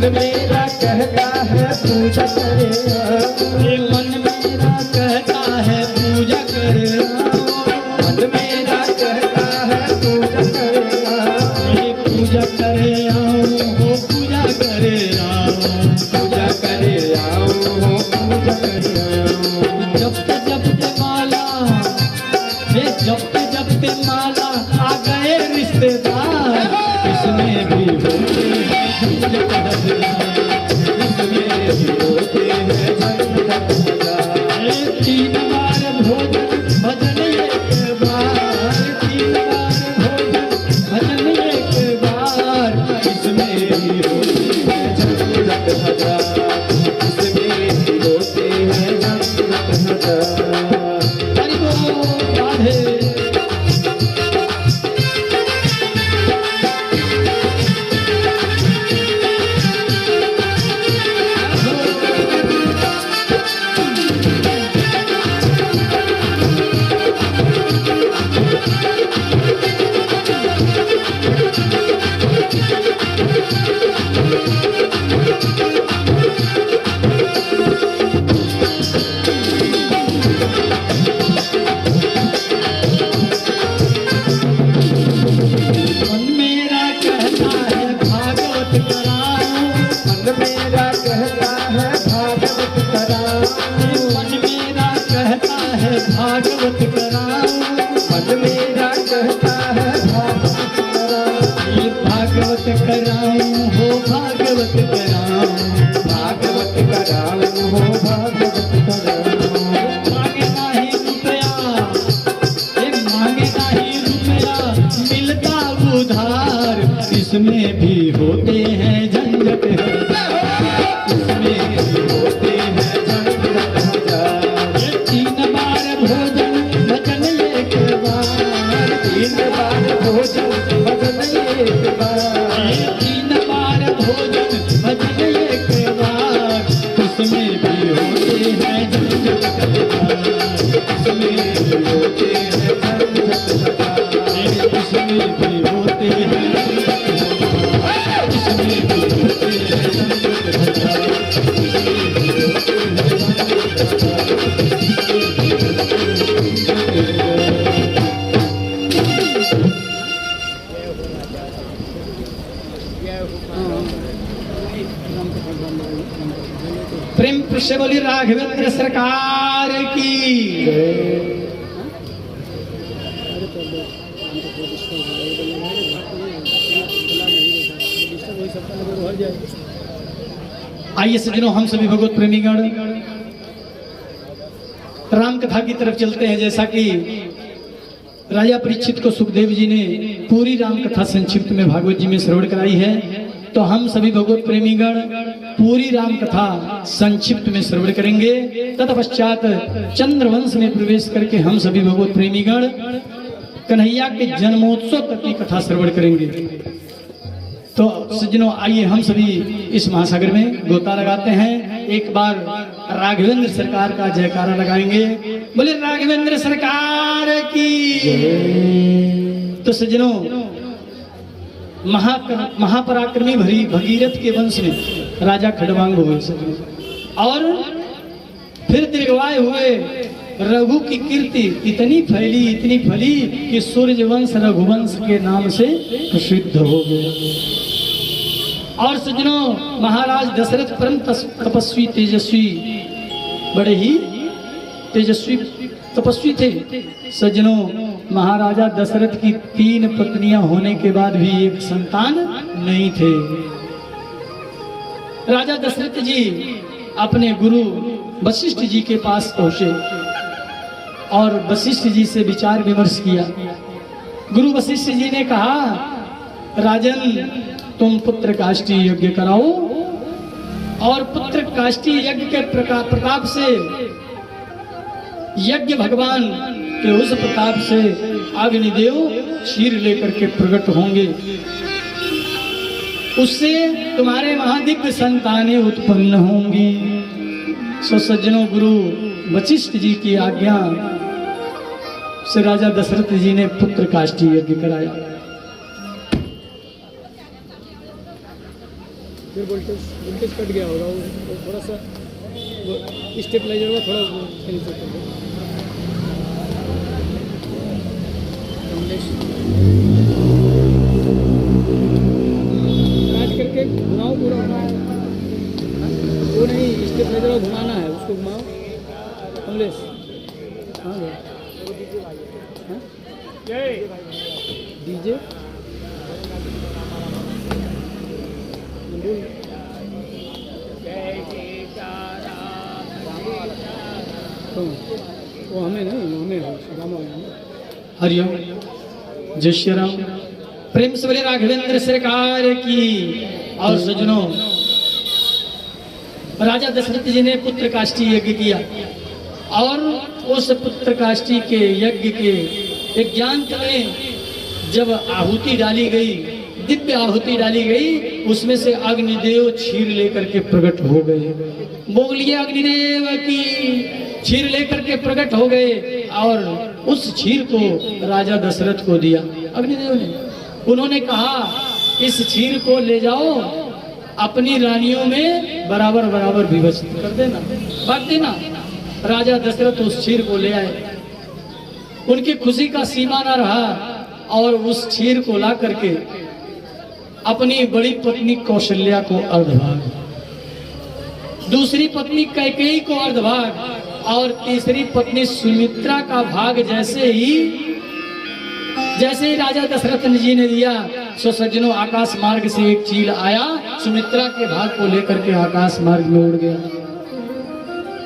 मेरा कहता है पूजा करे ये मन मेरा कहता है पूजा करे मन मेरा कहता है पूजा करे ये पूजा करे आओ हो पूजा करे आओ पूजा करे आओ हो पूजा करे आओ जपते माला ये जपते माला आ गए रिश्तेदार इसमें भी होते हैं तीन बार भोजन भजन एक बार तीन बार भोजन भजन एक बार इसमें भी होते हैं झंझट हजार इसमें भी होते हैं झंझट हजार हरि बोल राधे मन मेरा कहता है भागवत कराओ मन मेरा कहता है भागवत कराओ मन मेरा कहता है भागवत कराओ मन मेरा कहता है भागवत कराओ ये भागवत कराओ हो भागवत कराओ भागवत कराओ हो भागवत कराओ मांगे नहीं रुपया ये मांगे नहीं रुपया मिलता उधार इसमें भी होते हैं झंझट इसमें भी होते हैं झंझट हजार ये तीन बार भोजन भजन एक बार तीन बार भोजन भजन एक बार ये तीन बार भोजन भजन एक बार इसमें भी होते हैं झंझट इसमें भी होते हैं झंझट हजार इसमें भी होते हैं इसमें भी होते हैं प्रेम से बोली राघवेंद्र सरकार की आइए सज्जनों हम सभी भगवत प्रेमीगण राम कथा की तरफ चलते हैं। जैसा कि राजा परीक्षित को सुखदेव जी ने पूरी राम कथा संक्षिप्त में भागवत जी में श्रवण कराई है, तो हम सभी भगवत प्रेमीगण पूरी राम कथा संक्षिप्त में श्रवण करेंगे। तत्पश्चात चंद्रवंश में प्रवेश करके हम सभी भगवत प्रेमीगण कन्हैया के जन्मोत्सव तक की कथा श्रवण करेंगे। तो सज्जनों आइए हम सभी इस महासागर में गोता लगाते हैं। एक बार राघवेंद्र सरकार का जयकारा लगाएंगे। बोले राघवेंद्र सरकार की। तो सज्जनों महापराक्रमी भगीरथ के वंश में राजा खड़वांग हुए सज्जनों, और फिर दीर्घवाय हुए। रघु की कीर्ति इतनी फैली कि सूर्यवंश रघुवंश के नाम से प्रसिद्ध हो गया। और सज्जनों महाराज दशरथ परम तपस्वी तेजस्वी, बड़े ही तेजस्वी तपस्वी थे। सज्जनों महाराजा दशरथ की 3 पत्नियां होने के बाद भी एक संतान नहीं थे। राजा दशरथ जी अपने गुरु वशिष्ठ जी के पास पहुंचे और वशिष्ठ जी से विचार विमर्श किया। गुरु वशिष्ठ जी ने कहा, राजन तुम पुत्र काष्ठी यज्ञ कराओ और पुत्र काष्टी यज्ञ के प्रताप से यज्ञ भगवान के उस प्रताप से अग्निदेव क्षीर लेकर के प्रकट होंगे, उससे तुम्हारे महादिव्य संतानें उत्पन्न होंगी। सो सज्जनों, गुरु वशिष्ठ जी की आज्ञा से राजा दशरथ जी ने पुत्र काष्टी यज्ञ कराया। फिर वोल्टेज कट गया होगा, वो थोड़ा सा स्टेबलाइजर में थोड़ा सही से कर दो। काट करके घुमाओ पूरा, वो नहीं स्टेबलाइजर घुमाना है, उसको घुमाओ कमलेश। हाँ डीजे वो हमें नहीं, हमें हरिओम, जय श्री राम। प्रेम से बोले राघवेंद्र सरकार की। और सज्जनों, राजा दशरथ जी ने पुत्र काष्टी यज्ञ किया और उस पुत्र काष्टी के यज्ञ के यज्ञांत में जब आहुति डाली गई, दिव्य आहुति डाली गई, उसमें से अग्निदेव क्षीर लेकर के प्रकट हो गए। बोलिए अग्निदेव की। क्षीर लेकर के प्रकट हो गए और उस क्षीर को राजा दशरथ को दिया अग्निदेव ने। उन्होंने कहा इस क्षीर को ले जाओ, अपनी रानियों में बराबर बराबर विभजित कर देना, बांट देना। राजा दशरथ उस क्षीर को ले आए, उनकी खुशी का सीमा न रहा और उस क्षीर को ला करके अपनी बड़ी पत्नी कौशल्या को अर्धभाग, दूसरी पत्नी कैकेयी को अर्धभाग और तीसरी पत्नी सुमित्रा का भाग जैसे ही राजा दशरथ जी ने दिया, सो सज्जनों आकाश मार्ग से एक चील आया, सुमित्रा के भाग को लेकर के आकाश मार्ग में उड़ गया।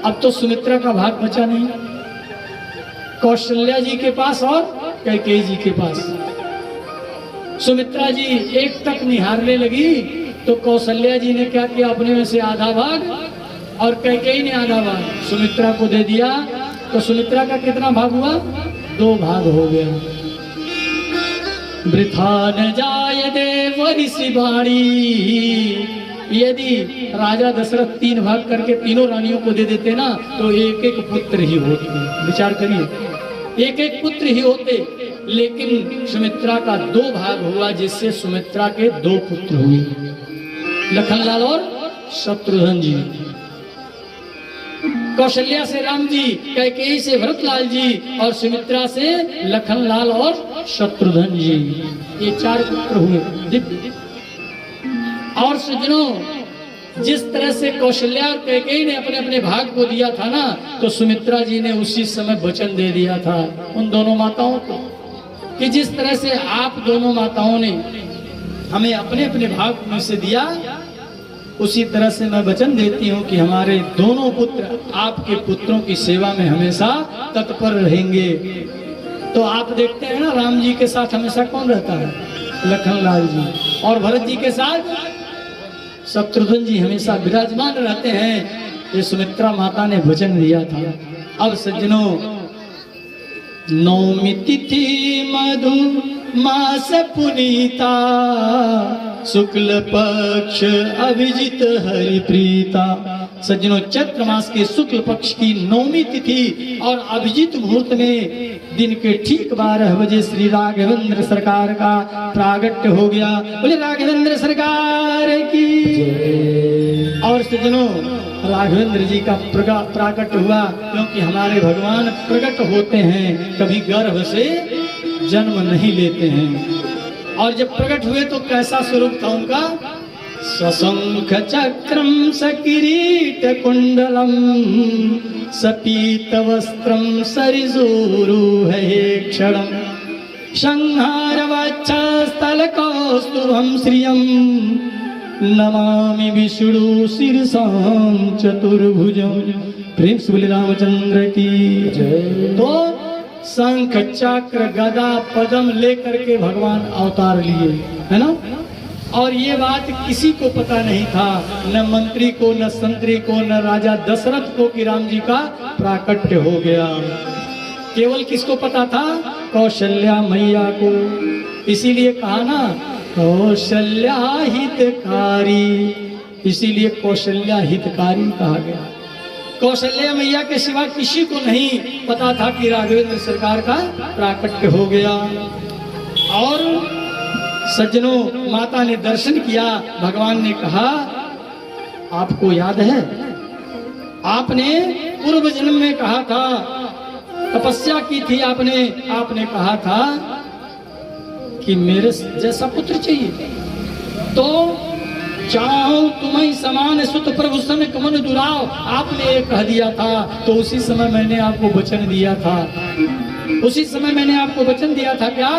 अब तो सुमित्रा का भाग बचा नहीं, कौशल्या जी के पास और कैकेयी जी के पास। सुमित्रा जी एक तक निहारने लगी तो कौशल्या जी ने क्या किया, अपने में से आधा भाग और कैकेयी ने आधा भाग सुमित्रा को दे दिया। तो सुमित्रा का कितना भाग हुआ? 2 भाग हो गया। वृथा न जाय देव ऋषि बाणी। यदि राजा दशरथ 3 भाग करके तीनों रानियों को दे देते ना तो एक एक पुत्र ही होते। विचार करिए, एक एक पुत्र ही होते, लेकिन सुमित्रा का 2 भाग हुआ, जिससे सुमित्रा के 2 पुत्र हुए, लखनलाल और शत्रुघ्न जी। कौशल्या से राम जी, कैकेयी से भरतलाल जी और सुमित्रा से लखनलाल और शत्रुघ्न जी। ये 4 पुत्र हुए दिव्य। और सज्जनों, जिस तरह से कौशल्या और कैकेयी ने अपने अपने भाग को दिया था ना, तो सुमित्रा जी ने उसी समय वचन दे दिया था उन दोनों माताओं को कि जिस तरह से आप दोनों माताओं ने हमें अपने अपने भाग में से दिया, उसी तरह से मैं वचन देती हूँ कि हमारे दोनों पुत्र आपके पुत्रों की सेवा में हमेशा तत्पर रहेंगे। तो आप देखते हैं ना, राम जी के साथ हमेशा कौन रहता है? लखनलाल जी। और भरत जी के साथ शत्रुघ्न जी हमेशा विराजमान रहते हैं। ये सुमित्रा माता ने वचन दिया था। अब सज्जनों, नौमी तिथि मधु मास पुनीता, शुक्ल पक्ष अभिजित हरि प्रीता। सज्जनों, चैत्र मास के शुक्ल पक्ष की 9वीं तिथि और अभिजित मुहूर्त में दिन के ठीक 12 बजे श्री राघवेंद्र सरकार का प्रागट्य हो गया। बोले राघवेंद्र सरकार की। और सज्जनों, राघवेंद्र जी का प्रागट्य हुआ, क्योंकि हमारे भगवान प्रकट होते हैं, कभी गर्भ से जन्म नहीं लेते हैं। और जब प्रकट हुए तो कैसा स्वरूप था उनका? सशंख चक्रम सकिरीट कुंडलम सपीत वस्त्रम सरिजोरुहेक्षणम संहार वक्षस्थल कौस्तुभम श्रियम नमामि विष्णु शीर्षं चतुर्भुजं। प्रेम से बोले रामचंद्र की जय। तो शंख चक्र गदा पद्म लेकर के भगवान अवतार लिए, है ना। और ये बात किसी को पता नहीं था, न मंत्री को, न संतरी को, न राजा दशरथ को कि राम जी का प्राकट्य हो गया। केवल किसको पता था? कौशल्या मैया को। इसीलिए कहा ना कौशल्या हितकारी, इसीलिए कौशल्या हितकारी कहा गया। कौशल्या मैया के सिवा किसी को नहीं पता था कि राघवेंद्र सरकार का प्राकट्य हो गया। और सज्जनों, माता ने दर्शन किया। भगवान ने कहा, आपको याद है आपने पूर्व जन्म में कहा था, तपस्या की थी आपने कहा था कि मेरे जैसा पुत्र चाहिए, तो चाहो तुम्हें समान सुत प्रभु सन कमन दुराव, आपने ये कह दिया था। तो उसी समय मैंने आपको वचन दिया था, उसी समय मैंने आपको वचन दिया था। क्या?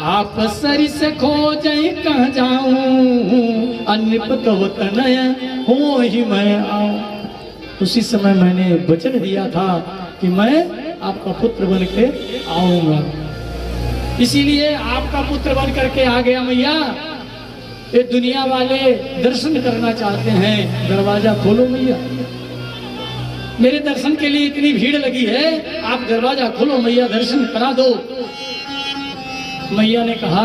आप सरी से खोजें कहाँ जाऊं, अनिपत तनय हो ही मैं आऊं। उसी समय मैंने वचन दिया था कि मैं आपका पुत्र बन के आऊंगा। इसीलिए आपका पुत्र बन करके आ गया मैया। ये दुनिया वाले दर्शन करना चाहते हैं, दरवाजा खोलो मैया। मेरे दर्शन के लिए इतनी भीड़ लगी है, आप दरवाजा खोलो मैया, दर्शन करा दो। मैया ने कहा,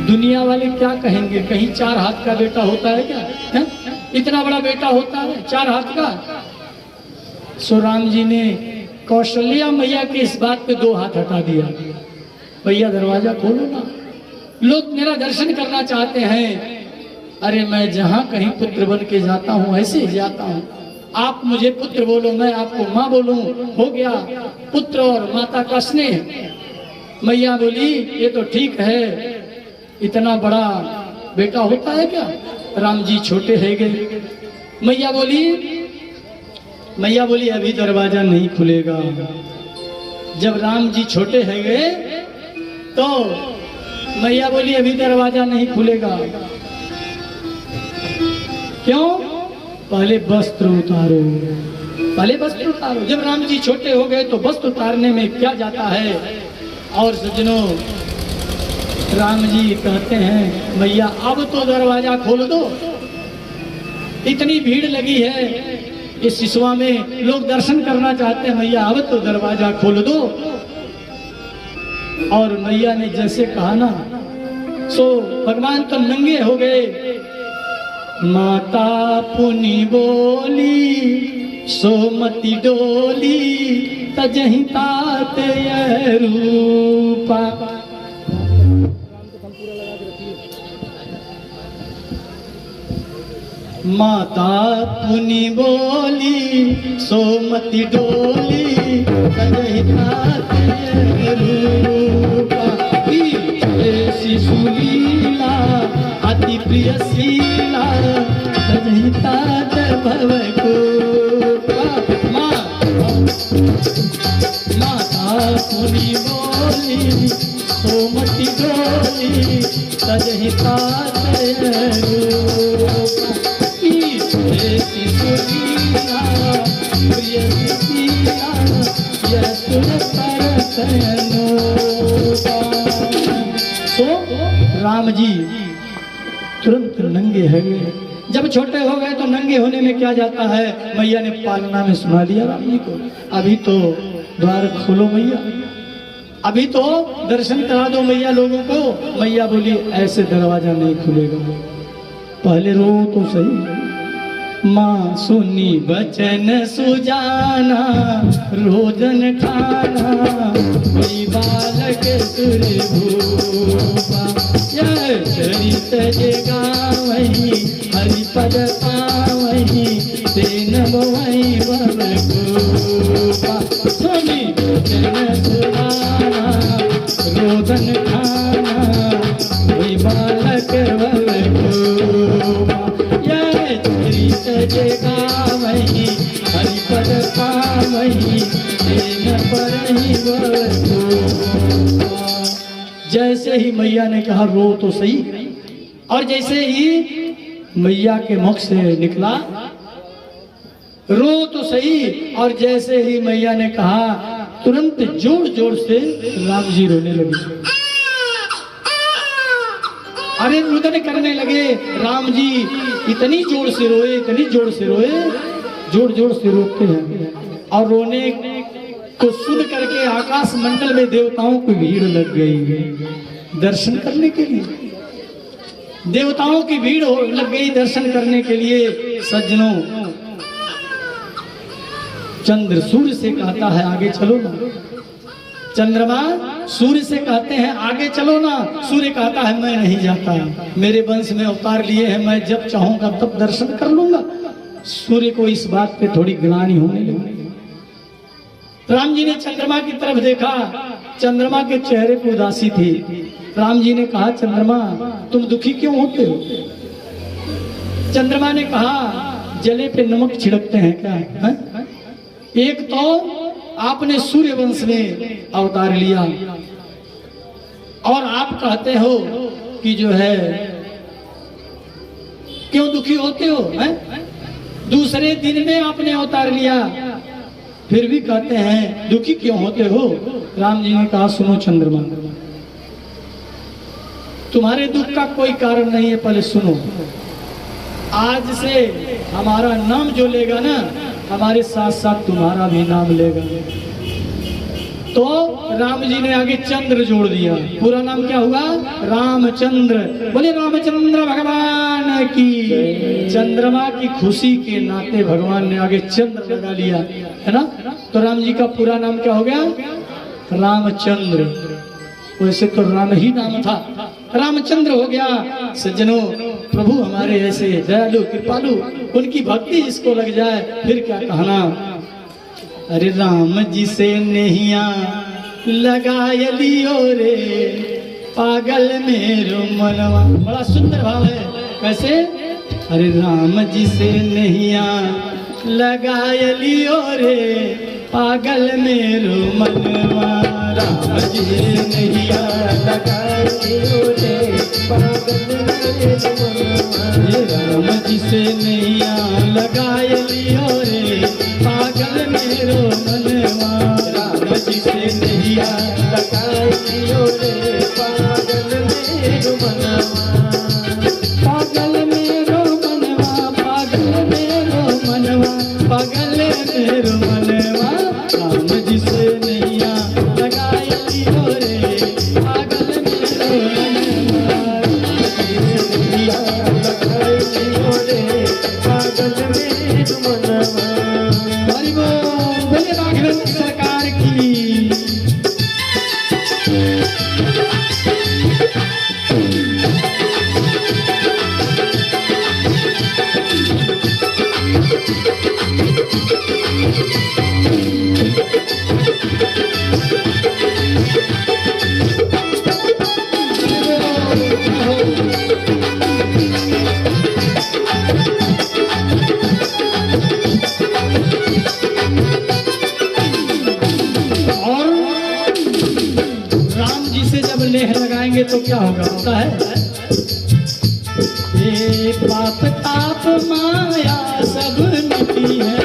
दुनिया वाले क्या कहेंगे? कहीं 4 हाथ का बेटा होता है क्या? है? इतना बड़ा बेटा होता है 4 हाथ का? सो राम जी ने कौशल्या मैया के इस बात पे 2 हाथ हटा दिया। भैया दरवाजा खोलो ना, लोग मेरा दर्शन करना चाहते हैं। अरे मैं जहां कहीं पुत्र बन के जाता हूं ऐसे ही जाता हूं। आप मुझे पुत्र बोलो, मैं आपको माँ बोलूं, हो गया पुत्र और माता का स्नेह। मैया बोली, ये तो ठीक है, इतना बड़ा बेटा होता है क्या? राम जी छोटे है गए। मैया बोली अभी दरवाजा नहीं खुलेगा। जब राम जी छोटे है गए तो मैया बोली अभी दरवाजा नहीं खुलेगा। क्यों? पहले वस्त्र उतारो, पहले वस्त्र उतारो। जब राम जी छोटे हो गए तो वस्त्र उतारने में क्या जाता है। और सज्जनों, राम जी कहते हैं, मैया अब तो दरवाजा खोल दो, इतनी भीड़ लगी है इस सिसवा में, लोग दर्शन करना चाहते हैं, मैया अब तो दरवाजा खोल दो। और मैया ने जैसे कहा ना, सो भगवान तो नंगे हो गए। माता पुनि बोली सोमति डोली, तजहि तात यह रूपा। माता पुनि बोली सोमति डोली, तजहि तात यह रूपा। शिशुलीला अति प्रिय शीला, तजहि तात भव कोपा। माता पुनि बोली सोमति डोली, तजहि तात यह रूपा। शिशुलीला प्रिय शीला, यह सुर तो राम जी तुरंत नंगे है। जब छोटे हो गए तो नंगे होने में क्या जाता है। मैया ने पालना में सुना दिया राम जी को, अभी तो द्वार खोलो मैया, अभी तो दर्शन करा दो मैया लोगों को। मैया बोली ऐसे दरवाजा नहीं खुलेगा, पहले रो तो सही। माँ सुनी बचन सुजाना, रोजन खाना, वही बालक सुर भूपा। यह चरित जे गावहि, हरिपद पावहि, तेन मोहि भव कोपा। सुनी बचन सुजाना, रोजन खाना, वही बालक भव कोपा। जे गावहि, हरिपद पावहि, तेन परहि बरतो। जैसे ही मैया ने कहा रो तो सही, और जैसे ही मैया के मुख से निकला रो तो सही, और जैसे ही मैया ने कहा तुरंत जोर जोर से राम जी रोने लगे। अरे रुदन करने लगे। राम जी इतनी जोर से रोए, इतनी जोर से रोए, जोर जोर से रोते हैं। और रोने को सुन करके आकाश मंडल में देवताओं की भीड़ लग गई दर्शन करने के लिए। देवताओं की भीड़ लग गई दर्शन करने के लिए। सज्जनों, चंद्र सूर्य से कहता है आगे चलो ना। चंद्रमा सूर्य से कहते हैं आगे चलो ना। सूर्य कहता है मैं नहीं जाता, मेरे वंश में अवतार लिए हैं, मैं जब चाहूंगा तब दर्शन कर लूंगा। सूर्य को इस बात पे थोड़ी ग्लानि होने लगी। राम जी ने चंद्रमा की तरफ देखा, चंद्रमा के चेहरे पर उदासी थी। राम जी ने कहा चंद्रमा तुम दुखी क्यों होते हो? चंद्रमा ने कहा जले पे नमक छिड़कते हैं क्या है? एक तो आपने सूर्य वंश में अवतार लिया और आप कहते हो कि जो है क्यों दुखी होते हो है? दूसरे दिन में आपने अवतार लिया फिर भी कहते हैं दुखी क्यों होते हो? राम जी ने कहा सुनो चंद्रमा, तुम्हारे दुख का कोई कारण नहीं है, पहले सुनो। आज से हमारा नाम जो लेगा ना, हमारे साथ साथ तुम्हारा भी नाम लेगा। तो राम जी ने आगे चंद्र जोड़ दिया। पूरा नाम क्या हुआ? रामचंद्र। बोले रामचंद्र भगवान की। चंद्रमा की खुशी के नाते भगवान ने आगे चंद्र लगा लिया, है ना? तो राम जी का पूरा नाम क्या हो गया? रामचंद्र। वैसे तो राम ही नाम था, रामचंद्र हो गया। सज्जनों, प्रभु हमारे ऐसे दयालु कृपालु, उनकी भक्ति जिसको लग जाए फिर क्या कहना। अरे राम जी से नैया लगाय लियो रे पागल मेरो मनवा। बड़ा सुंदर भाव है। कैसे? अरे राम जी से नैया लगाय लियो रे पागल मेरो मनवा। राम जी नैया लगाय लियो रे पागल मेरो मनवा। राम जी से नैया लगाय लियो रे पागल मेरो मनवा। राम जी से नैया लगाय लियो रे पागल मेरो मनवा। पागल मेरो मनवा, पागल मेरो मनवा, पागल मेरो मनवा। राम जी से नैया लगाय लियो रे पागल मेरो मनवा। नैया लगाय लियो रे पागल मेरो मनवा। हरि बोल, बोले राघवेंद्र सरकार की। लगाएंगे तो क्या होगा पता है? ये पाप ताप माया सब मिटी है,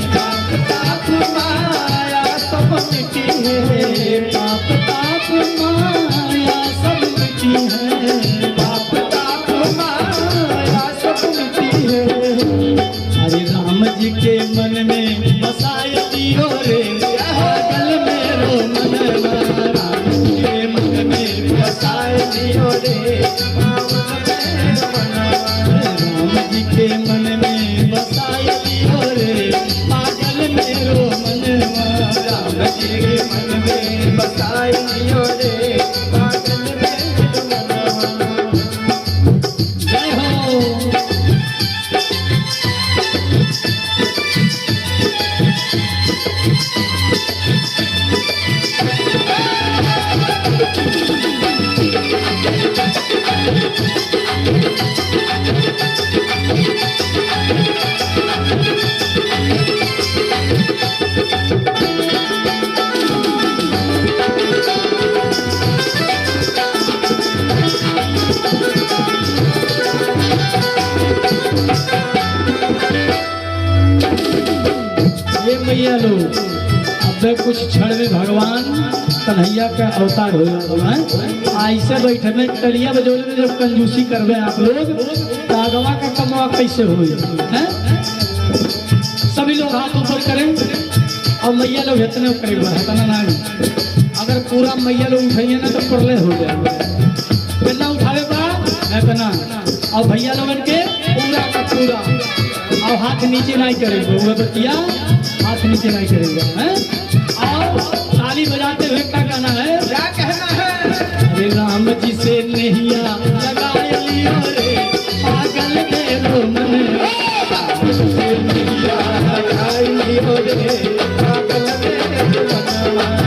पाप ताप माया सब मिटी है, पाप ताप माया सब मिटी है, पाप ताप माया सब मिटी है। अरे राम जी के मन में बसाय दियो रे पागल मेरो मनवा। राम जी के मन में बसाय दियो रे राम जी के मन में बसाय दियो रे पागल मेरो मनवा। राम जी के मन में बसाय दियो रे पागल मेरो मनवा। जय हो। भैया लोग अब अबे कुछ क्षण में भगवान कन्हैया का अवतार हो जाए। ऐसे बैठे में तलिया बजोले में जब कंजूसी करवे आप लोग तो आगवा का कमवा कैसे हो? सभी लोग हाथ ऊपर करें और मैया लोग इतने करेगा इतना ना, अगर पूरा मैया लोग उठाइए ना तो प्रलय हो जाएगा। कितना उठावे बा इतना, और भैया लोगन के पूरा का पूरा, और हाथ नीचे नहीं करेंगे वो बतिया, हाथ नीचे नहीं करेंगे हैं। और ताली बजाते हुए क्या गाना है? क्या कहना है? अरे राम जी से नैया लगा लियो रे पागल मेरो मन, राम जी से नैया लगा लियो रे पागल मेरो मन।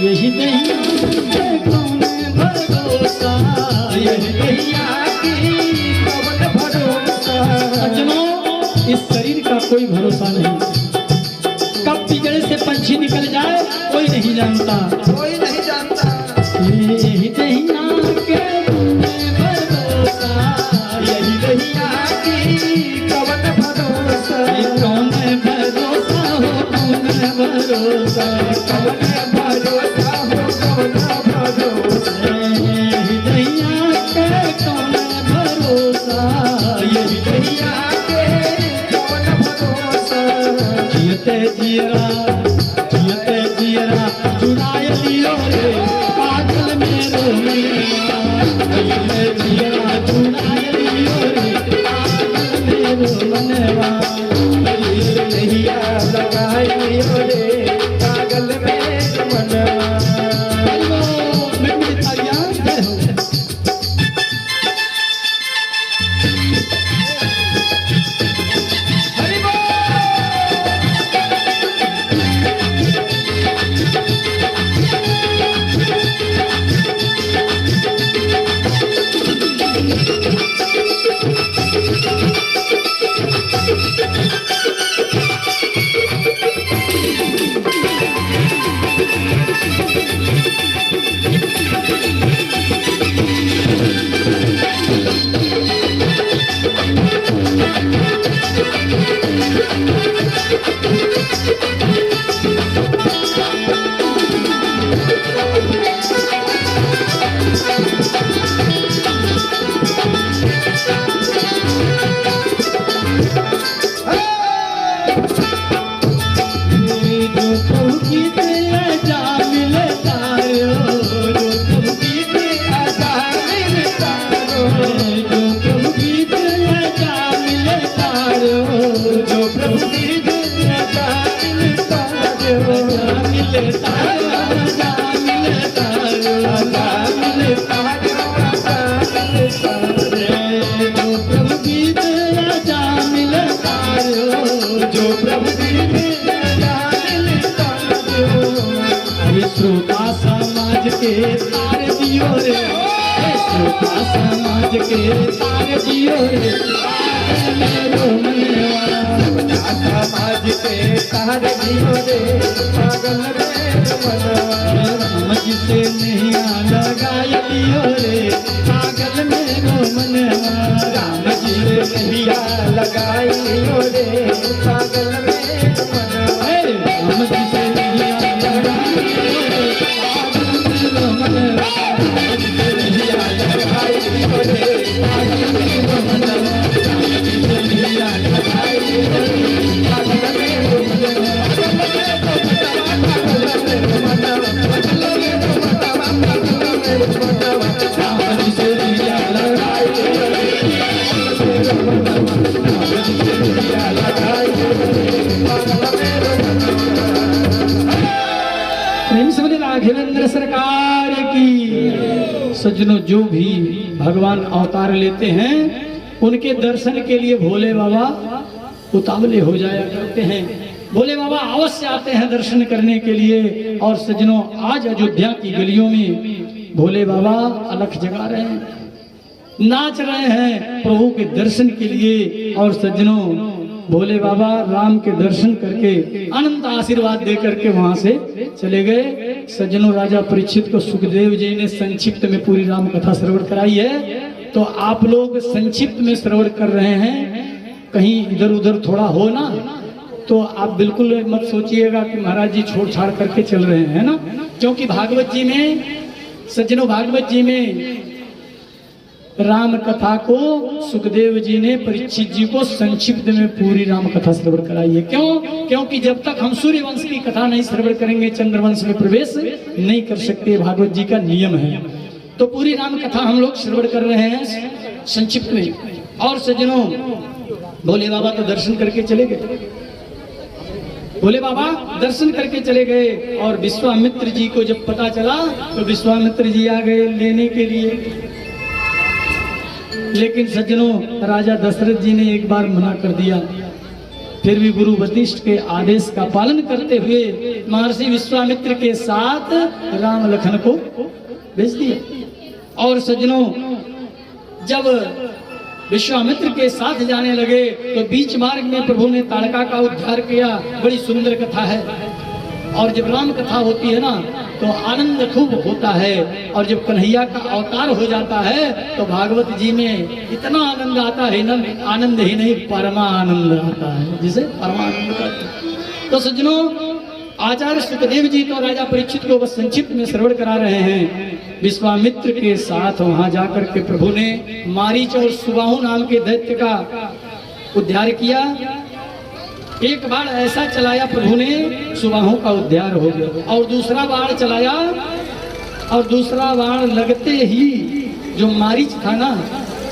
यही नहीं कौन भरोसा, यही नैया की कौन भरोसा। सज्जनों, इस शरीर का कोई भरोसा नहीं, कब पिंजरे से पंछी निकल जाए कोई नहीं जानता, कोई नहीं जानता। यही नैया के भरोसा, यही नैया की कौन भरोसा, कौन भरोसा हो, कौन भरोसा, कौन भरोसा हो, कौन भरोसा। यही नैया के कौन भरोसा, यही नैया के कौन भरोसा। जियते जियरा चुराए लियो रे पागल मेरो मनवा, जियते जियरा चुराए लियो रे पागल मेरो मनवा। नैया लगाई लियो रे पागल मेरो मनवा। मैं भी तालियां दे हो। हरि बोल। श्रोता समाज के तार दियो रे, श्रोता समाज के तार दियो रे पागल मेरो मनवा, समाज के तार दियो रे पागल मेरो मनवा। राम जी से नैया लगाय लियो रे पागल मेरो मनवा, राम जी से नैया लगाई लियो रे पागल मेरो मनवा। राम जी से नैया लगाय लियो रे पागल मेरो मनवा, राम जी से नैया लगाई लियो रे पागल मेरो मनवा। राम जी से नैया लगाई लियो रे पागल मेरो मनवा। पागल मेरो मनवा, पागल मेरो मनवा, पागल मेरो मनवा। राम जी से नैया लगाय लियो रे मेरो मनवा, राम जी से नैया लगाई लियो रे पागल मेरो मनवा। प्रेम से बोले राघवेंद्र सरकार की। सज्जनों, जो भी भगवान अवतार लेते हैं उनके दर्शन के लिए भोले बाबा उतावले हो जाया करते हैं। भोले बाबा अवश्य आते हैं दर्शन करने के लिए। और सज्जनों, आज अयोध्या की गलियों में भोले बाबा अलख जगा रहे हैं, नाच रहे हैं प्रभु के दर्शन के लिए। और सज्जनों, भोले बाबा राम के दर्शन करके अनंत आशीर्वाद दे करके वहां से चले गए। सज्जनों, राजा परीक्षित को सुखदेव जी ने संक्षिप्त में पूरी राम कथा श्रवण कराई है, तो आप लोग संक्षिप्त में श्रवण कर रहे हैं, कहीं इधर उधर थोड़ा हो ना, तो आप बिल्कुल मत सोचिएगा कि महाराज जी छोड़ छाड़ करके चल रहे हैं ना, क्योंकि भागवत जी में, सज्जनों, भागवत जी में राम कथा को सुखदेव जी ने परीक्षित जी को संक्षिप्त में पूरी राम कथा श्रवण कराई है। क्यों? क्योंकि जब तक हम सूर्य वंश की कथा नहीं श्रवण करेंगे, चंद्रवंश में प्रवेश नहीं कर सकते, भागवत जी का नियम है। तो पूरी राम कथा हम लोग श्रवण कर रहे हैं संक्षिप्त में। और सज्जनों, भोले बाबा तो दर्शन करके चले गए, भोले बाबा दर्शन करके चले गए। और विश्वामित्र जी को जब पता चला तो विश्वामित्र जी आ गए लेने के लिए। लेकिन सज्जनों, राजा दशरथ जी ने एक बार मना कर दिया, फिर भी गुरु वशिष्ठ के आदेश का पालन करते हुए महर्षि विश्वामित्र के साथ राम लखन को भेज दिया। और सज्जनों, जब विश्वामित्र के साथ जाने लगे तो बीच मार्ग में प्रभु ने ताड़का का उद्धार किया। बड़ी सुंदर कथा है। और जब राम कथा होती है ना तो आनंद खूब होता है। और जब कन्हैया का अवतार हो जाता है तो भागवत जी में इतना आनंद आता है ना, आनंद ही नहीं परमानंद आता है, जिसे परमानंद कहते हैं। तो सज्जनों, आचार्य सुखदेव जी तो राजा परीक्षित को बस संक्षिप्त में श्रवण करा रहे हैं। विश्वामित्र के साथ वहां जाकर के प्रभु ने मारीच और सुबाहु नाम के दैत्य का उद्धार किया। एक बाण ऐसा चलाया प्रभु ने, सुबाहु का उद्धार हो गया। और दूसरा बाण चलाया, और दूसरा बाण लगते ही जो मारीच था ना,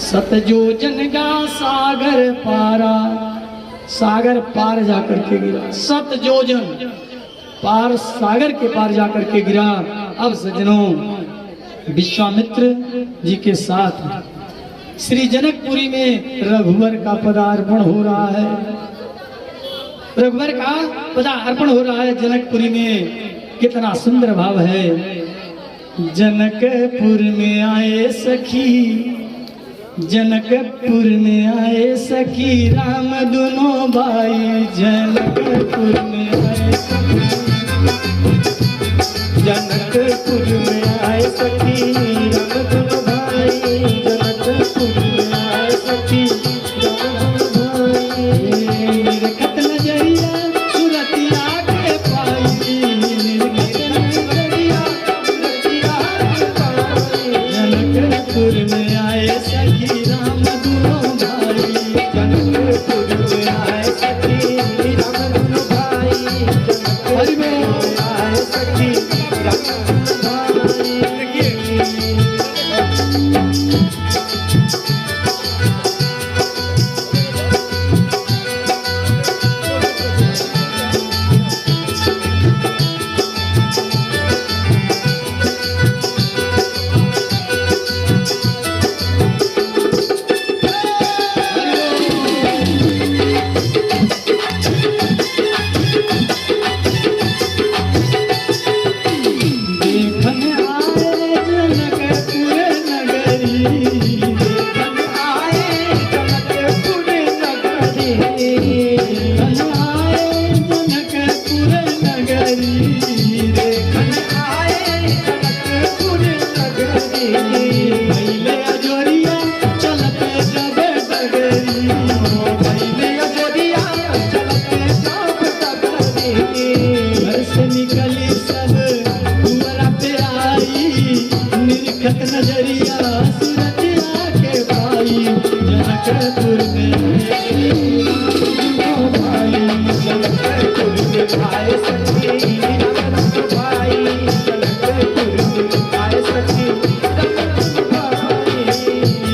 सतयोजन का सागर पारा, सागर पार जाकर के गिरा। सतयोजन पार, सागर के पार जाकर के गिरा। अब सज्जनों, विश्वामित्र जी के साथ श्री जनकपुरी में रघुवर का पदार्पण हो रहा है। रघुवर का पदार्पण हो रहा है जनकपुरी में। कितना सुंदर भाव है। जनकपुर में आए सखी, जनकपुर में आए सखी, राम दोनों भाई जनकपुर में आए सखी, जनकपुर में आए सखी, राम दोनों भाई जनकपुर में आए सखी, राम दोनों भाई। निरखत नजरिया सुरतिया के पाई, निरखत नजरिया सुरतिया के पाई, जनकपुर में आए सखी, राम दोनों भाई, जनकपुर में आए सखी, राम दोनों भाई, जनकपुर में आए सखी, राम नजरिया सुरतिया के भाई, जनकपुर में भाई, जनकपुर में आए सखी, राम भाई, जनकपुर में आए सखी, राम भाई।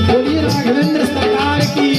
बोलिए राघवेंद्र सरकार की।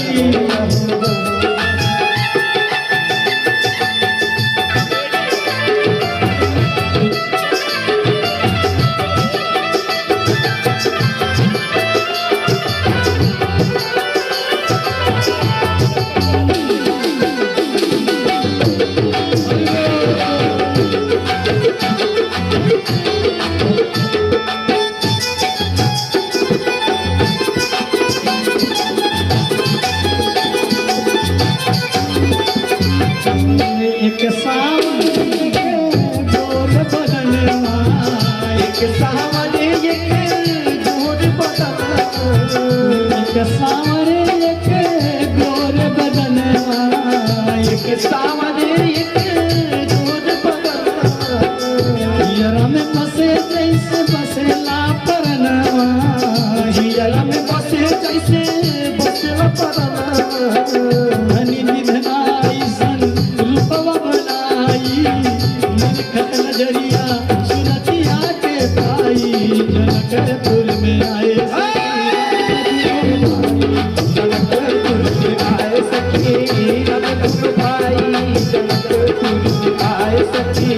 आए सखी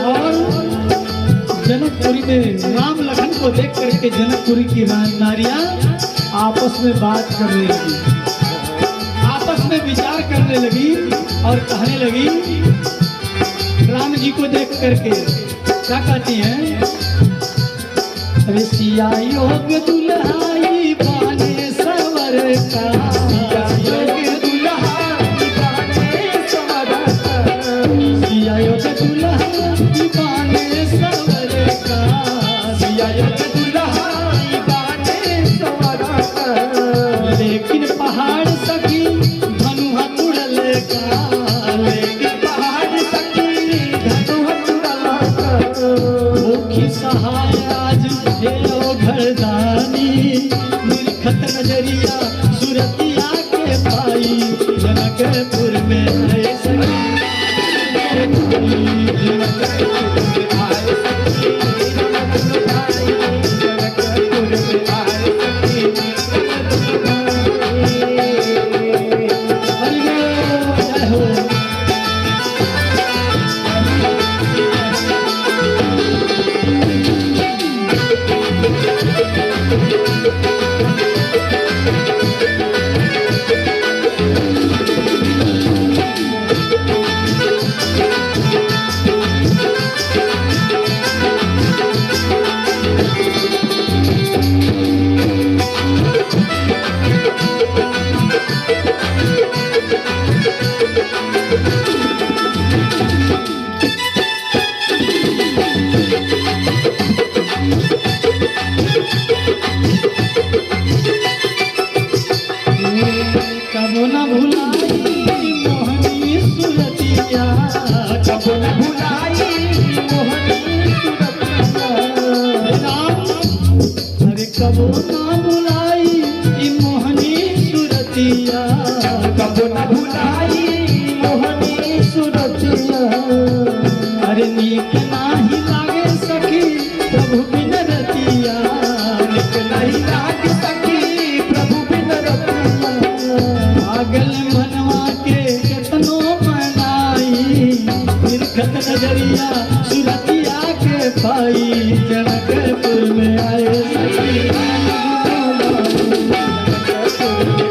और जनकपुरी में राम लखन को देख करके जनकपुरी की नारियां आपस में बात करने लगी, आपस में विचार करने लगी और कहने लगी, राम जी को देख करके क्या कहती हैं, अरे सिया योग दुल्हाई बाने सवर का, योग दुल्हाई बाने सवर का, सिया योग दुल्हाई बाने सवर का, सिया योग दुल्हाई बाने सवर का, लेकिन पहाड़ सखी धनुहा उड़ल का, लेकिन पहाड़ सखी धनुहा उड़ल का, मुखी सहाय आज हे ओ घरदानी, निरखत नजरिया सुरतिया के पाई, जनकपुर में आए सखी, आए सखी जनकपुर में आए सखी, हरि बोल, जय हो। कबो न भुलाई मोहनी सुरतिया, कबो न भुलाई मोहनी सुरतिया, राम, अरे कबो न भुलाई ई मोहनी सुरतिया, कबो न भुलाई मोहनी सुरतिया, अरे नीक नाही लागे सखी प्रभु बिन रतिया, निक नहीं लाग सखी प्रभु बिन रतिया, पागल मनवा के केतनो मनाई, निरखत नजरिया सुरतिया के पाई, जनकपुर में आए सखी,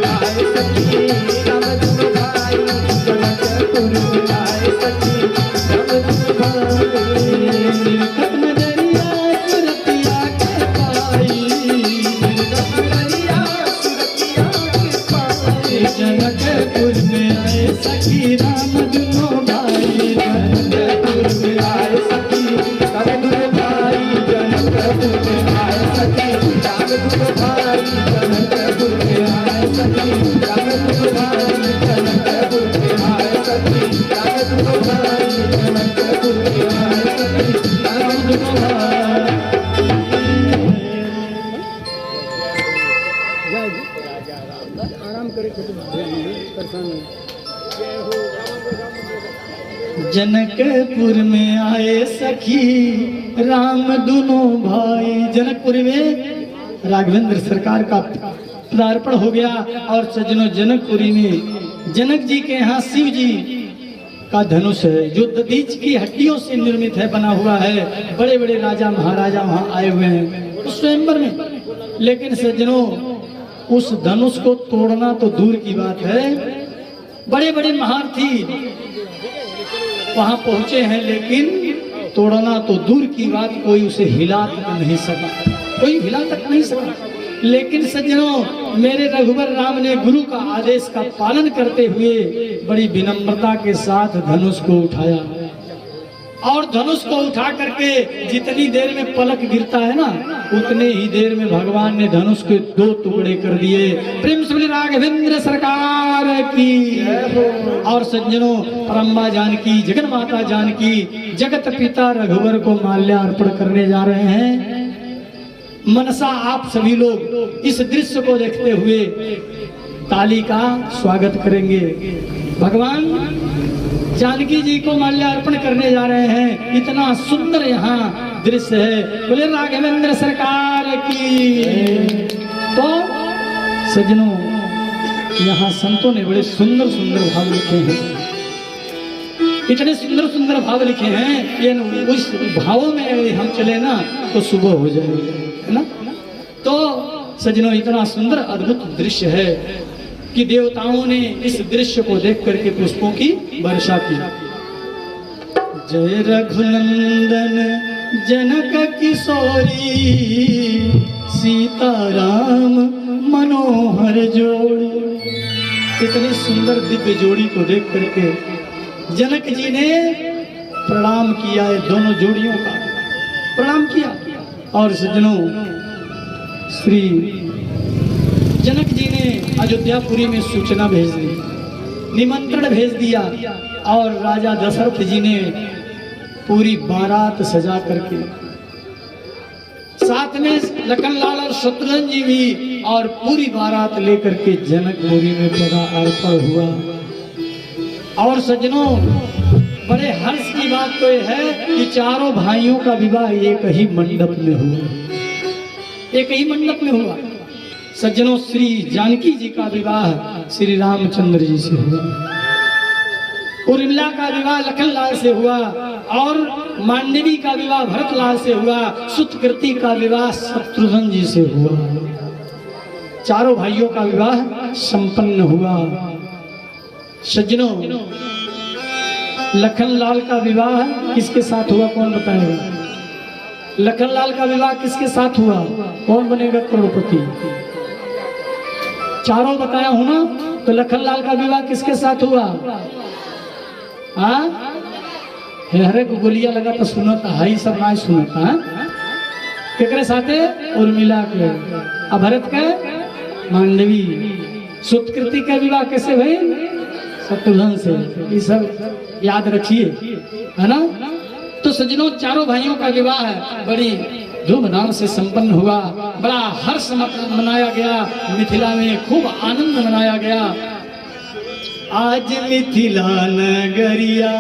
आए सखी राम दुनु भाई, जनकपुर में आए सखी राम दुनु भाई, निरखत नजरिया सुरतिया के पाई, नजरिया सुरतिया के पाए, जनकपुर में आए सखी राम दुनो भाई, जनकपुर में आए सखी राम दुनु भाई, जनकपुर में आए सखी राम दुनु भाई, जनकपुर में आए सखी राम दुनु भाई, जनकपुर में आए सखी राम दुनु भाई, जनकपुर में आए सखी राम दुनु भाई। आराम करे परेशान हो। जनकपुर में आए सखी राम दुनो भाई, जनकपुर में राघवेंद्र सरकार का पदार्पण हो गया और सज्जनों जनकपुरी में जनक जी के यहाँ शिव जी का धनुष है जो दधीच की हड्डियों से निर्मित है, बना हुआ है। बड़े बड़े राजा महाराजा वहाँ आए हुए हैं उस स्वयंवर में, लेकिन सज्जनों उस धनुष को तोड़ना तो दूर की बात है, बड़े बड़े महारथी वहां पहुंचे हैं, लेकिन तोड़ना तो दूर की बात, कोई उसे हिला तक नहीं सका, कोई हिला तक नहीं सका। लेकिन सज्जनों मेरे रघुवर राम ने गुरु का आदेश का पालन करते हुए बड़ी विनम्रता के साथ धनुष को उठाया और धनुष को उठा करके जितनी देर में पलक गिरता है ना उतने ही देर में भगवान ने धनुष के 2 टुकड़े कर दिए। प्रेम से बोले राघवेंद्र सरकार की। और सज्जनों परम्बा जानकी जगन माता जानकी जगत पिता रघुवर को माल्यार्पण करने जा रहे हैं। मनसा आप सभी लोग इस दृश्य को देखते हुए ताली का स्वागत करेंगे। भगवान जानकी जी को माल्यार्पण करने जा रहे हैं। इतना सुंदर यहाँ दृश्य है। बोले राघवेंद्र सरकार की। तो सज्जनों यहाँ संतों ने बड़े सुंदर सुंदर भाव लिखे हैं। इतने सुंदर सुंदर भाव लिखे हैं, ये उस भावों में अगर हम चले ना तो सुबह हो जाएगी, है ना। तो सजनों, इतना सुंदर अद्भुत दृश्य है कि देवताओं ने इस दृश्य को देख करके पुष्पों की वर्षा की। जय रघुनंदन जनक किशोरी, सीताराम मनोहर जोड़ी। इतनी सुंदर दिव्य जोड़ी को देख करके जनक जी ने प्रणाम किया है, दोनों जोड़ियों का प्रणाम किया। और सज्जनों, श्री जनक जी ने अयोध्यापुरी में सूचना भेज दी, निमंत्रण भेज दिया, और राजा दशरथ जी ने पूरी बारात सजा करके, साथ में लखनलाल और शत्रुघ्न जी भी, और पूरी बारात लेकर के जनकपुरी में पदार्पण हुआ। और सज्जनों, बड़े हर्ष की बात तो यह है कि चारों भाइयों का विवाह एक ही मंडप में हुआ, एक ही मंडप में हुआ। सज्जनों, श्री जानकी जी का विवाह श्री रामचंद्र जी से हुआ, उर्मिला का विवाह लखनलाल से हुआ, और मांडवी का विवाह भरतलाल से हुआ, सुतकृति का विवाह शत्रुघ्न जी से हुआ। चारों भाइयों का विवाह संपन्न हुआ। सज्जनों, लखनलाल का विवाह किसके साथ हुआ, कौन बताएगा? लखनलाल का विवाह किसके साथ हुआ? कौन बनेगा करोड़पति? चारों बताया हूं ना। तो लखनलाल का विवाह किसके साथ हुआ? हाँ, हरे को गोलियां लगा तो सुना था, हाई सब ना सुना था। केकरे साथे? उर्मिला के। अब भरत का मांडवी। सुतकृति का विवाह कैसे भाई? शत्रुघ्न से। ये सब याद रखिए, है ना। तो सज्जनों, चारों भाइयों का विवाह बड़ी धूमधाम से संपन्न हुआ, बड़ा हर्ष मनाया गया, मिथिला में खूब आनंद मनाया गया। आज मिथिला नगरिया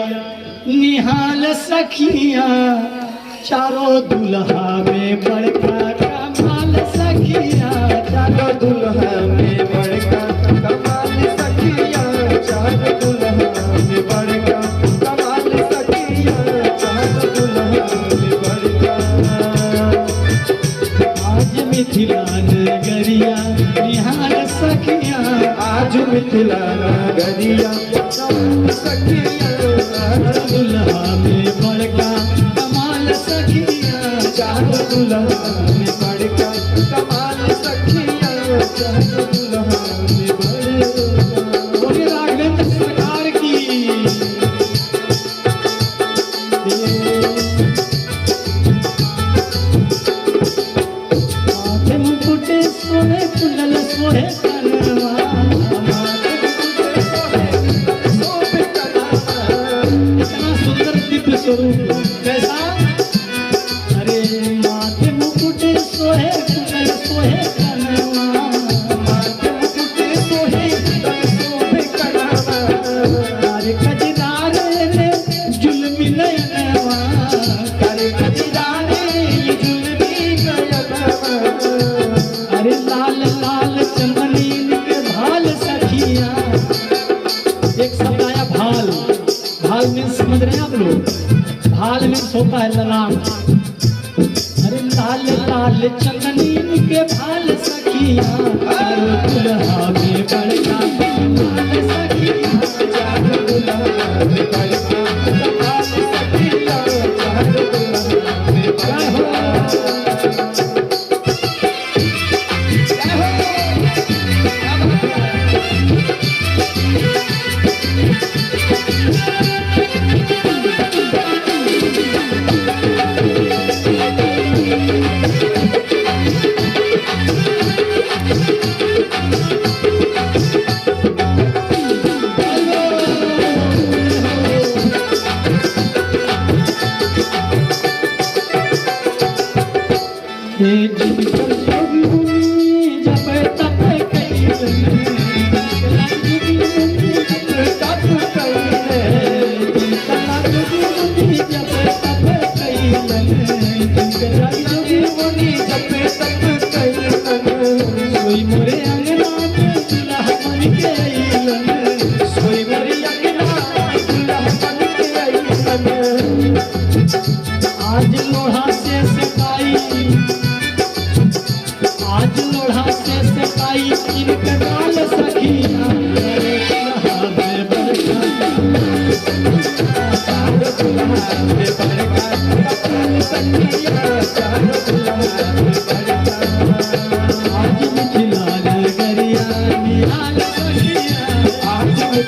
निहाल सखिया, चारों दुल्हा में बड़का कमाल सखिया, चारों दुल्हा में बड़का कमाल सखिया, चारों दुल्हा में बड़का कमाल सखिया, चारों दुल्हा में बड़का। आज मिथिला नगरिया निहाल सखिया, आज मिथिला नगरिया सखिया, दुल्हा में बड़का कमाल सखिया, चारों दुल्हा में बड़का कमाल सखिया, चारों दुल्हा में बड़का। बोलिए राघवेंद्र सरकार की। माथे मुकुट सोहे कुंडल सोहे कनवा, इतना सुंदर दिव्य स्वरूप कैसा? अरे माथे मुकुट सोहे कुंडल सोहे कनवा, माथे मुकुट सोहे कुंडल सोहे कनवा, अरे कजदार रे जुल्मी नयनवा, करे कजदार रे जुल्मी नयनवा, अरे लाल लाल चंदनीन के भाल सखिया। एक शब्द आया भाल। भाल में समझ रहे हैं आप लोग? भाल में होता है ललाट। अरे लाल लाल चंदनीन के भाल सखिया, चारों दुल्हा में बड़का कमाल सखिया, चारों दुल्हा में बड़का कमाल सखिया, चारों दुल्हा में बड़का।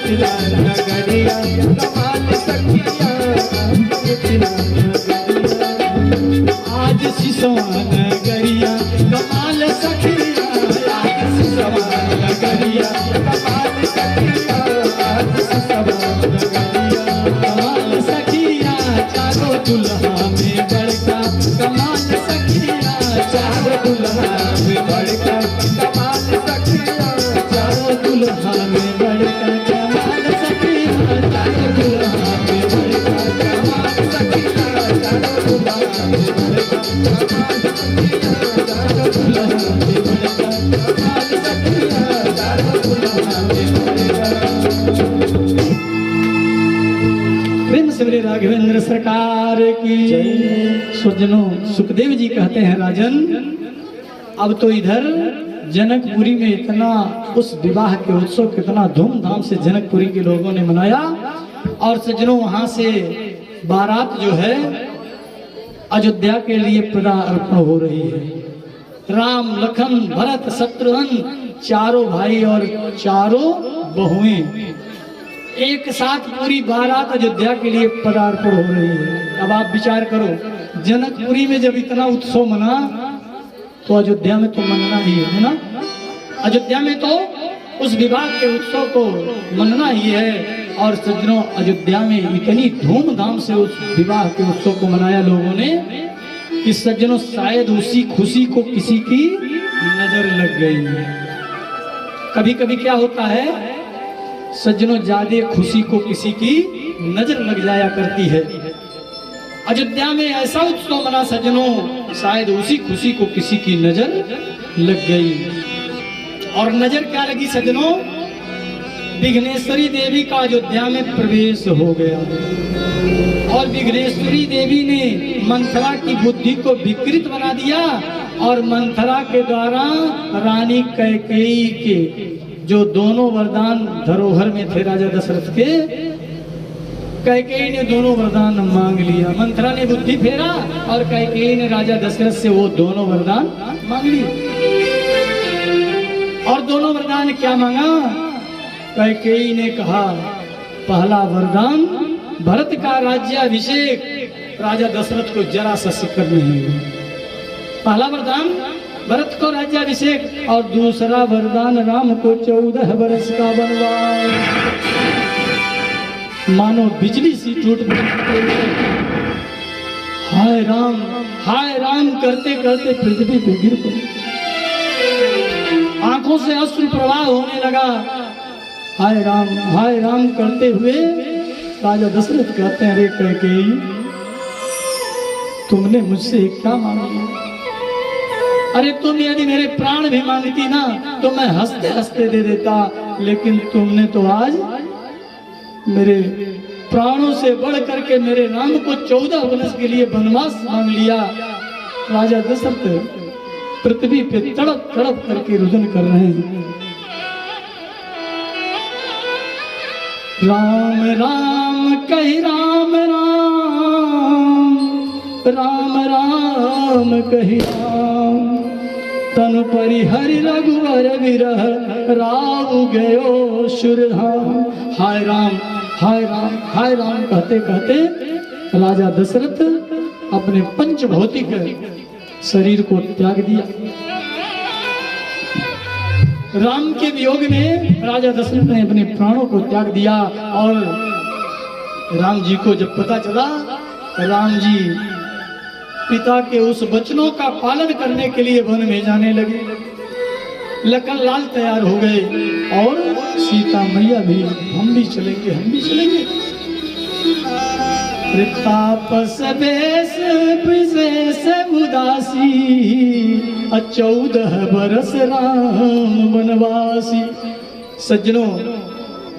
मिथिला नगरिया कमाल सखिया मिथिला नगरिया आज सिसवा नगरिया कमाल सखिया, आज सिसवा नगरिया कमाल सखिया आज सिसवा नगरिया कमाल सखिया चारों दुल्हा में बड़का कमाल सखिया, चारों दुल्हा में बड़का कमाल सखिया चारों दुल्हा में बड़का कमाल सखिया, चारों दुल्हा में बड़का कमाल सखिया चारों दुल्हा में बड़का कमाल सखिया चारों दुल्हा में बड़का कमाल सखिया चारों दुल्हा में बड़का। प्रेम से बोले राघवेंद्र सरकार की सज्जनों, सुखदेव जी कहते हैं राजन, अब तो इधर जनकपुरी में इतना उस विवाह के उत्सव कितना धूमधाम से जनकपुरी के लोगों ने मनाया। और सज्जनों वहां से बारात जो है अयोध्या के लिए पदार्पण हो रही है। राम लखन भरत शत्रुघ्न चारों भाई और चारों बहुएं एक साथ पूरी बारात अयोध्या के लिए पदार्पण हो रही है। अब आप विचार करो, जनकपुरी में जब इतना उत्सव मना तो अयोध्या में तो मनना ही है ना। अयोध्या में तो उस विवाह के उत्सव को मनना ही है। और सज्जनों अयोध्या में इतनी धूमधाम से उस विवाह के उत्सव को मनाया लोगों ने कि सज्जनों शायद उसी खुशी को किसी की नजर लग गई। कभी कभी क्या होता है सज्जनों, ज्यादा खुशी को किसी की नजर लग जाया करती है। अयोध्या में ऐसा उत्सव मना सज्जनों, शायद उसी खुशी को किसी की नजर लग गई। और नजर क्या लगी सज्जनों, विघ्नेश्वरी देवी का अयोध्या में प्रवेश हो गया। और विघ्नेश्वरी देवी ने मंथरा की बुद्धि को विकृत बना दिया और मंथरा के द्वारा रानी कैकेयी के जो दोनों वरदान धरोहर में थे राजा दशरथ के, कैकेयी ने दोनों वरदान मांग लिया। मंथरा ने बुद्धि फेरा और कैकेयी ने राजा दशरथ से वो दोनों वरदान मांग लिए। और दोनों वरदान क्या मांगा? कैकेयी ने कहा पहला वरदान भरत का राज्याभिषेक राजा दशरथ को जरा सा सिक्कर नहीं हुआ। पहला वरदान भरत को राज्याभिषेक और दूसरा वरदान राम को 14 वर्ष का वनवास। मानो बिजली सी टूट पड़ी। हाय राम करते करते पृथ्वी पे गिर पड़ी। आंखों से अश्रु प्रवाह होने लगा। हाय राम करते हुए राजा दशरथ कहते हैं, अरे कैकेयी तुमने मुझसे क्या मांग लिया? अरे तुम यदि मेरे प्राण भी मांगती ना तो मैं हंसते हंसते दे देता, लेकिन तुमने तो आज मेरे प्राणों से बढ़ करके मेरे राम को 14 वर्ष के लिए वनवास मांग लिया। राजा दशरथ पृथ्वी पे तड़प तड़प करके रुदन कर रहे हैं। राम राम कही राम राम कही राम, तनु परिहरि रघुवर विरह राव गयो सुरधाम। हाय राम कहते कहते राजा दशरथ अपने पंचभौतिक शरीर को त्याग दिया। राम के वियोग में राजा दशरथ ने अपने प्राणों को त्याग दिया। और राम जी को जब पता चला, राम जी पिता के उस वचनों का पालन करने के लिए वन में जाने लगे। लखन लाल तैयार हो गए और सीता मैया भी, हम भी चलेंगे। तापस वेश विशेष उदासी 14 बरस राम वनवासी। सज्जनों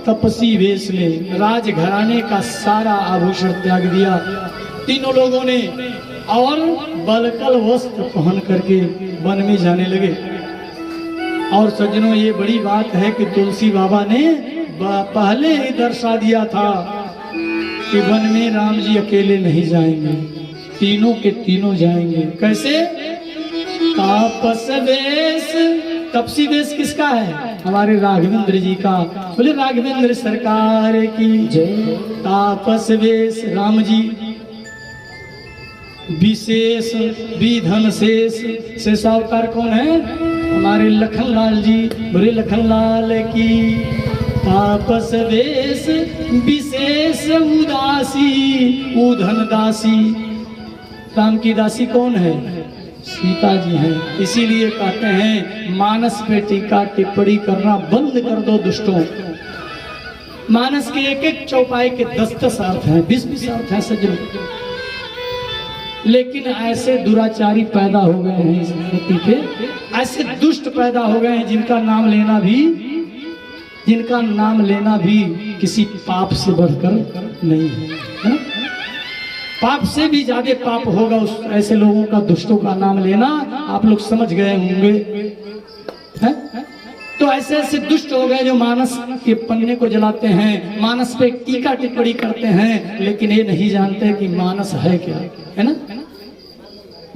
तपसी वेश में राजघराने का सारा आभूषण त्याग दिया तीनों लोगों ने और बलकल वस्त्र पहन करके वन में जाने लगे। और सज्जनों ये बड़ी बात है कि तुलसी बाबा ने पहले ही दर्शा दिया था कि वन में राम जी अकेले नहीं जाएंगे, तीनों के तीनों जाएंगे। कैसे? तापस वेश तपसी वेश किसका है? हमारे राघवेंद्र जी का। बोले राघवेंद्र सरकार की जय। तापस वेश राम जी, विशेष विधन शेष। शेषावतार कौन है? हमारे लखनलाल जी। बोले लखनलाल की। तापस वेश विशेष उदासी, उधन दासी। राम की दासी कौन है? सीता जी हैं। इसीलिए कहते हैं मानस पे टीका टिप्पणी करना बंद कर दो दुष्टों। मानस के एक एक चौपाई के 10-10 अर्थ हैं, 20-20 अर्थ हैं सज्जनों। लेकिन ऐसे दुराचारी पैदा हो गए हैं इस धरती पे, ऐसे दुष्ट पैदा हो गए हैं जिनका नाम लेना भी किसी पाप से बढ़कर नहीं है ना? पाप से भी ज्यादा पाप होगा उस ऐसे लोगों का, दुष्टों का नाम लेना। आप लोग समझ गए होंगे हैं? तो ऐसे ऐसे दुष्ट हो गए जो मानस के पन्ने को जलाते हैं, मानस पे टीका टिप्पणी करते हैं, लेकिन ये नहीं जानते कि मानस है क्या, है ना?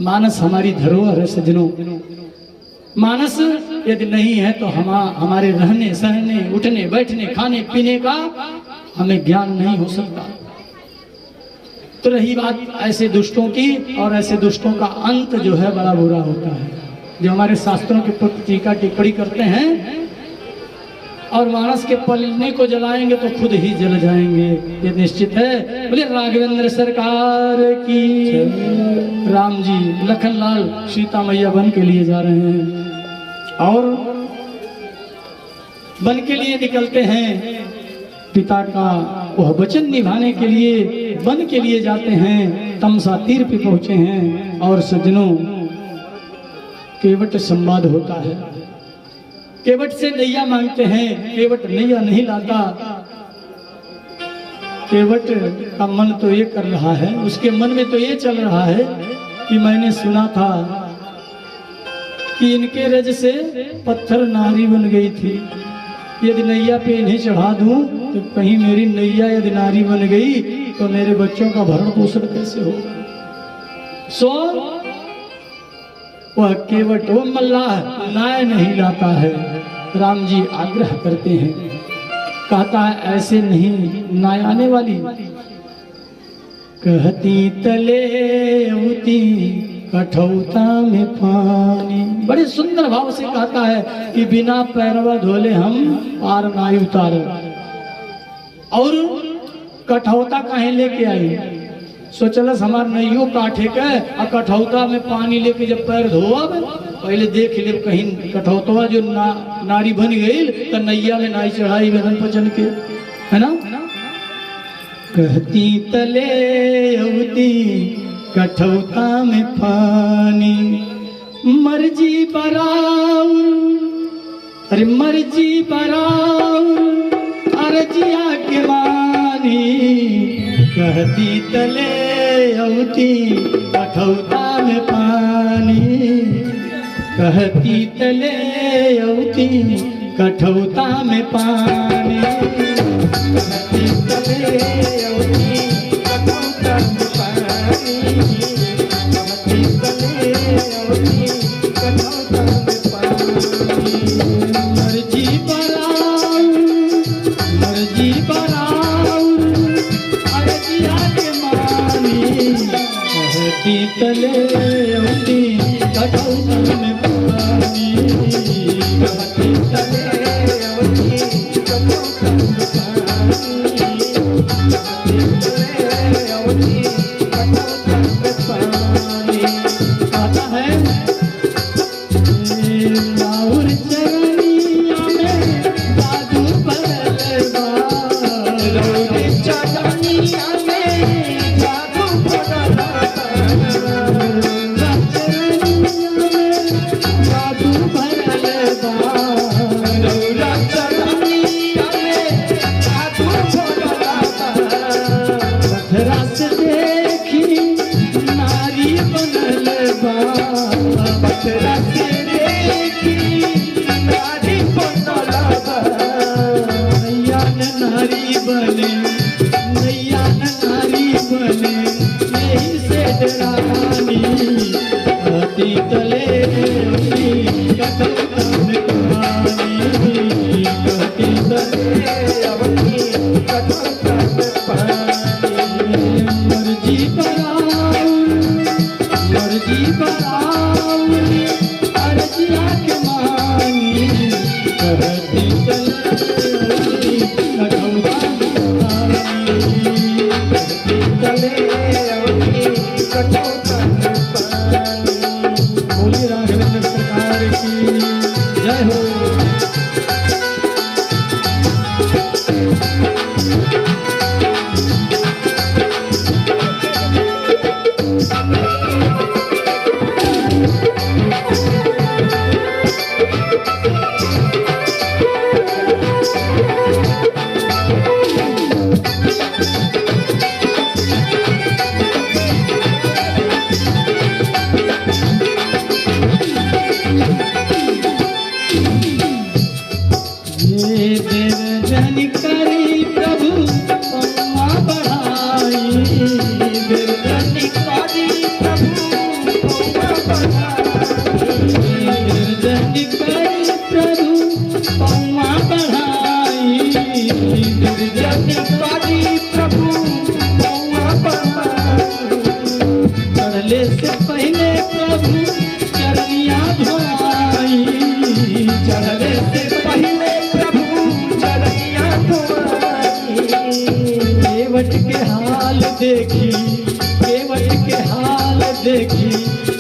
मानस हमारी धरोहर है सज्जनों। मानस यदि नहीं है तो हमारे रहने सहने, उठने बैठने, खाने पीने का हमें ज्ञान नहीं हो सकता। तो रही बात ऐसे दुष्टों की, और ऐसे दुष्टों का अंत जो है बड़ा बुरा होता है, जो हमारे शास्त्रों के प्रति टीका टिप्पणी करते हैं और मानस के पलने को जलाएंगे तो खुद ही जल जाएंगे, ये निश्चित है। बोले राघवेंद्र सरकार की। राम जी लखनलाल सीता मैया वन के लिए जा रहे हैं और वन के लिए निकलते हैं। पिता का वह वचन निभाने के लिए वन के लिए जाते हैं। तमसा तीर पे पहुंचे हैं और सज्जनों केवट संवाद होता है। केवट से नैया मांगते हैं, केवट नैया नहीं लाता। केवट का मन तो ये कर रहा है, उसके मन में तो ये चल रहा है कि मैंने सुना था कि इनके रज से पत्थर नारी बन गई थी, यदि नैया पे इन्हें चढ़ा दूं तो कहीं मेरी नैया यदि नारी बन गई तो मेरे बच्चों का भरण पोषण कैसे होगा। सो वह केवट, वो मल्लाह नाय नहीं लाता है। राम जी आग्रह करते हैं, कहता है ऐसे नहीं नाय आने वाली। कहती तले उती कठौता में पानी। बड़े सुंदर भाव से कहता है कि बिना पैरवा धोले हम पार नाई उतार। और कठौता कहीं लेके आई, सोचलस हमार नैयो काठे के और कठौता में पानी लेके जब पैर धोब पहले देख ले कहीं कठौतवा जो नारी बन गई तो नैया ले नाई चढ़ाई वेदन पचन के, है ना? कहती तले अवती कठौता में पानी, मर्जी बराऊ, अरे मर्जी बराऊ अर्जिया के मानी। कहती तले अवती कठौता में पानी, कहती तले अवती कठौता में पानी। कहती तले अवती कठौता में पानी, कहती तले अवती कठौता में पानी। मर्जी बराऊ, मर्जी बराऊ अर्जिया के मानी। कहती तले अवती कठौता में पानी, कहती तले अवती कठौता में पानी, कहती तले अवती कठौता में पानी। आता है राउर चरनिया में जादू बदलवा, राउर चरनिया में जादू बदलवा। बोलिए राघवेंद्र सरकार की जय हो। ये देव जन करी प्रभु पौआ बढ़ाई, देव जन करी प्रभु पौआ बढ़ाई, देव जन करी प्रभु पौआ बढ़ाई, देव जन करी प्रभु पौआ बढ़ाई। चढ़ले से पहले प्रभु चरनिया धोई, चढ़ले से पहले केवट के हाल देखी, केवट के हाल देखी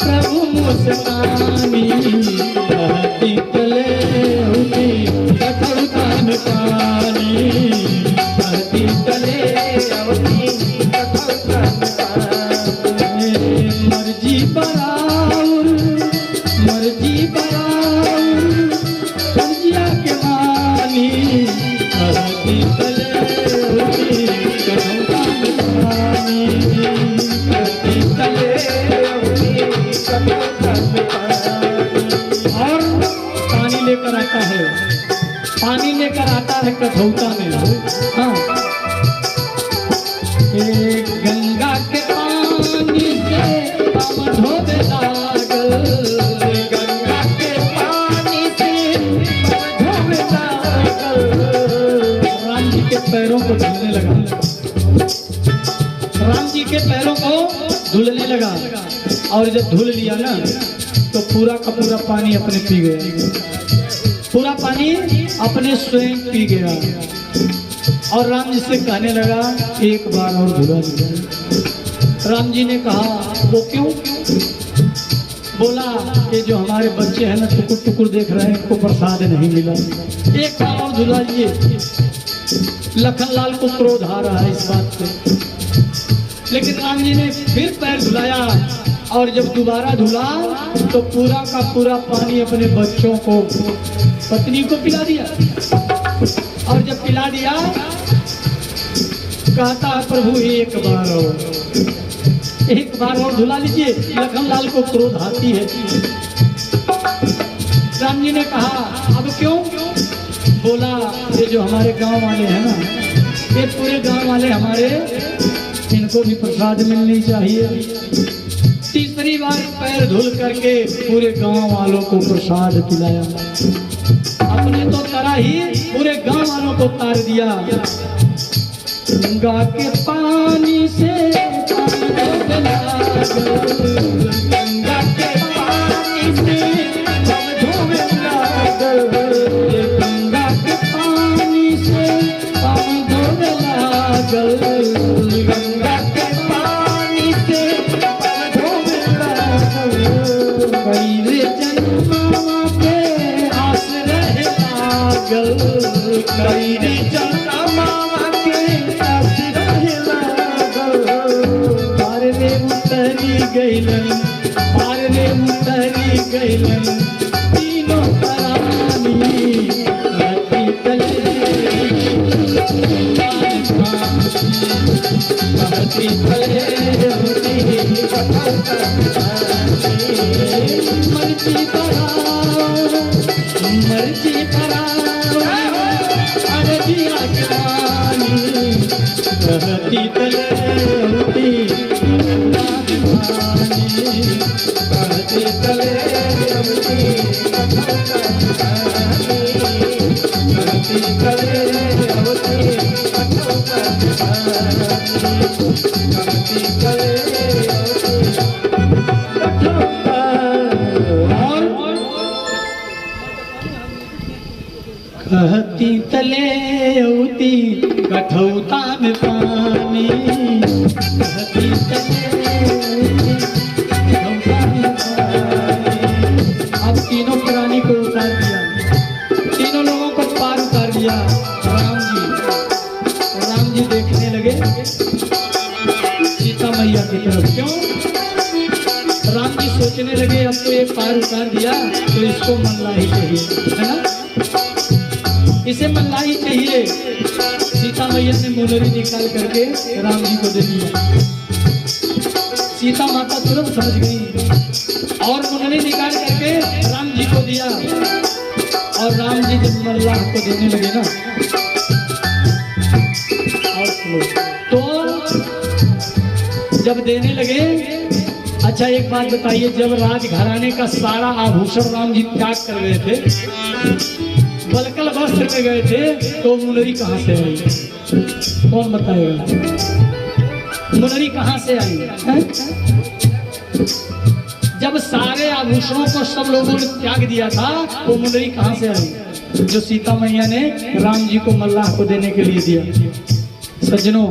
प्रभु मुस्कानी, बहती चले उठी कठोरता में पानी, बहती चले उठी कठोरता में पानी। मर्जी बराउर, मर्जी बराउर संजिया के मानी, बहती चले उठी कठोरता में पानी, बहती चले उठी कठोरता में पानी। और पानी लेकर आता है, पानी लेकर आता है कठौता में। हाँ, गंगा के पानी से पाँव धोबे लागल, गंगा के पानी से पाँव धोबे लागल। राम जी के पैरों को धुलने लगा, राम जी के पैरों को धुलने लगा। और जब धुल लिया ना तो पूरा का पूरा पानी अपने पी गया, पूरा पानी अपने स्वयं पी गया। और राम जी से कहने लगा एक बार और धुला दीजिए। राम जी ने कहा वो क्यों? बोला कि जो हमारे बच्चे हैं ना टुकुर टुकुर देख रहे हैं, इनको प्रसाद नहीं मिला, एक बार और धुला दीजिए। लखनलाल को क्रोध आ रहा है इस बात पे, लेकिन राम जी ने फिर पैर धुलाया। और जब दोबारा धुला तो पूरा का पूरा पानी अपने बच्चों को, पत्नी को पिला दिया। और जब पिला दिया कहता है प्रभु एक बार और, एक बार और धुला लीजिए। लखनलाल को क्रोध आती है। राम जी ने कहा अब क्यों? बोला ये जो हमारे गांव वाले हैं ना, ये पूरे गांव वाले हमारे, इनको भी प्रसाद मिलनी चाहिए। तीसरी बार पैर धुल करके पूरे गांव वालों को प्रसाद पिलाया। अपने तो तरह ही पूरे गांव वालों को तार दिया। गंगा के पानी से पानी धोबे लागल, गंगा के पानी से पानी धोबे लागल, गंगा के पानी से पानी धोबे लागल, गंगा के पानी से पानी धोबे लागल। कईरे जन्मा के आस रहे लागल, कईरे जन्मा गैलन, पार रे उतरी गैलन तीनों प्राणी, धरती तले धरती तले मर्जी कराओ, मर्जी कराओ अरजिया ज्ञानी, धरती तले कहती कहती तले उती कठौता में पानी, कहती तले उती कठौता में पानी। अब तीनों प्राणी को उतार दिया, तीनों लोगों को पार उतार दिया। राम जी देखने लगे सीता मैया की तरफ। क्यों? राम जी सोचने लगे अब तो ये पार उतार दिया तो इसको मल्लाही चाहिए, है ना, इसे मल्लाही चाहिए। सीता मैया ने मुनरी निकाल करके राम जी को दे दिया। सीता माता तुरंत समझ गई और मुनरी निकाल करके राम जी को दिया। और राम जी जब मल्लाह को देने लगे ना, और तो जब देने लगे, अच्छा एक बात बताइए, जब राजघराने का सारा आभूषण राम जी त्याग कर गए थे, बलकल वस्त्र में गए थे, तो मुनरी कहाँ से आई? कौन बताएगा? मुनरी कहाँ से आई है? जब सारे आभूषणों को सब लोगों ने त्याग दिया था, वो मुनरी कहाँ से आई? जो सीता मैया ने राम जी को मल्लाह को देने के लिए दिया। सज्जनों,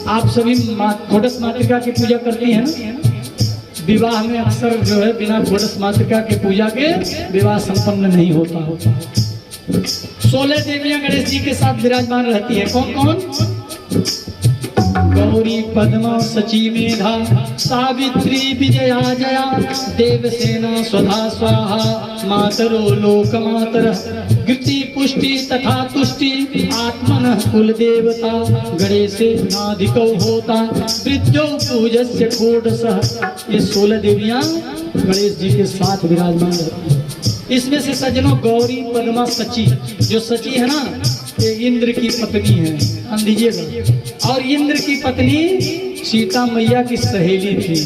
आप सभी घोड़स मातृका की पूजा करती हैं ना? विवाह में अक्सर जो है बिना घोड़स मातृका की पूजा के विवाह संपन्न नहीं होता। 16 देवियां गणेश जी के साथ विराजमान रहती है। कौन कौन? गौरी, पद्मा, सची, मेधा, सावित्री, विजया, जया, देवसेना, स्वधा, स्वाहा, मातरो लोकमातरः, गृति, पुष्टि तथा तुष्टि, आत्मनः कुल देवता, गणेशे नाधिको होता, वृद्धो पूजस्य षोडशः। ये 16 देवियां गणेश जी के साथ विराजमान रहती हैं। इसमें से सज्जनों गौरी, पद्मा, सची, जो सची है ना, ये इंद्र की पत्नी है, हम दीजिएगा। और इंद्र की पत्नी सीता मैया की सहेली थी,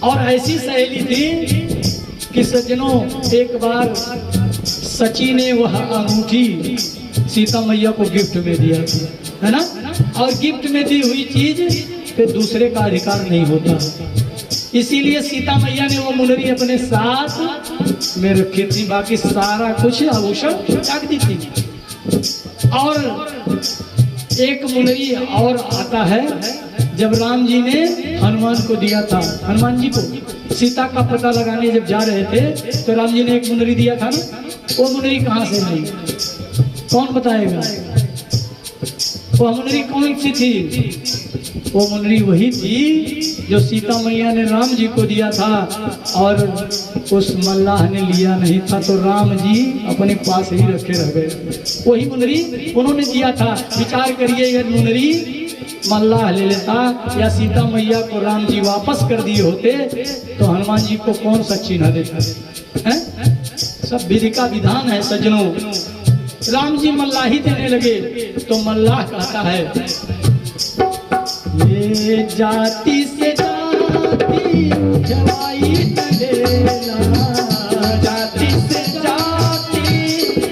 और ऐसी सहेली थी कि सज्जनों एक बार सची ने वह अंगूठी सीता मैया को गिफ्ट में दिया था, है ना, और गिफ्ट में दी हुई चीज पे दूसरे का अधिकार नहीं होता। इसीलिए सीता मैया ने वो मुनरी अपने साथ में रखी थी, बाकी सारा कुछ आभूषण त्याग दी थी। और एक मुनरी और आता है, जब राम जी ने हनुमान को दिया था, हनुमान जी को सीता का पता लगाने जब जा रहे थे तो राम जी ने एक मुनरी दिया था ना, वो मुनरी कहाँ से आई? कौन बताएगा? वो मुनरी कौन सी थी? वो मुनरी वही थी जो सीता मैया ने राम जी को दिया था, और उस मल्लाह ने लिया नहीं था, तो राम जी अपने पास ही रखे रह गए। वही मुनरी उन्होंने दिया था। विचार करिए, यदि मुनरी मल्लाह ले लेता या सीता मैया को राम जी वापस कर दिए होते तो हनुमान जी को कौन सा चिन्ह देता है? सब विधि का विधान है सज्जनों। राम जी मल्लाही देने लगे तो मल्लाह कहता है, ये जाति से जाति जवाई तलेला, जाति से जाति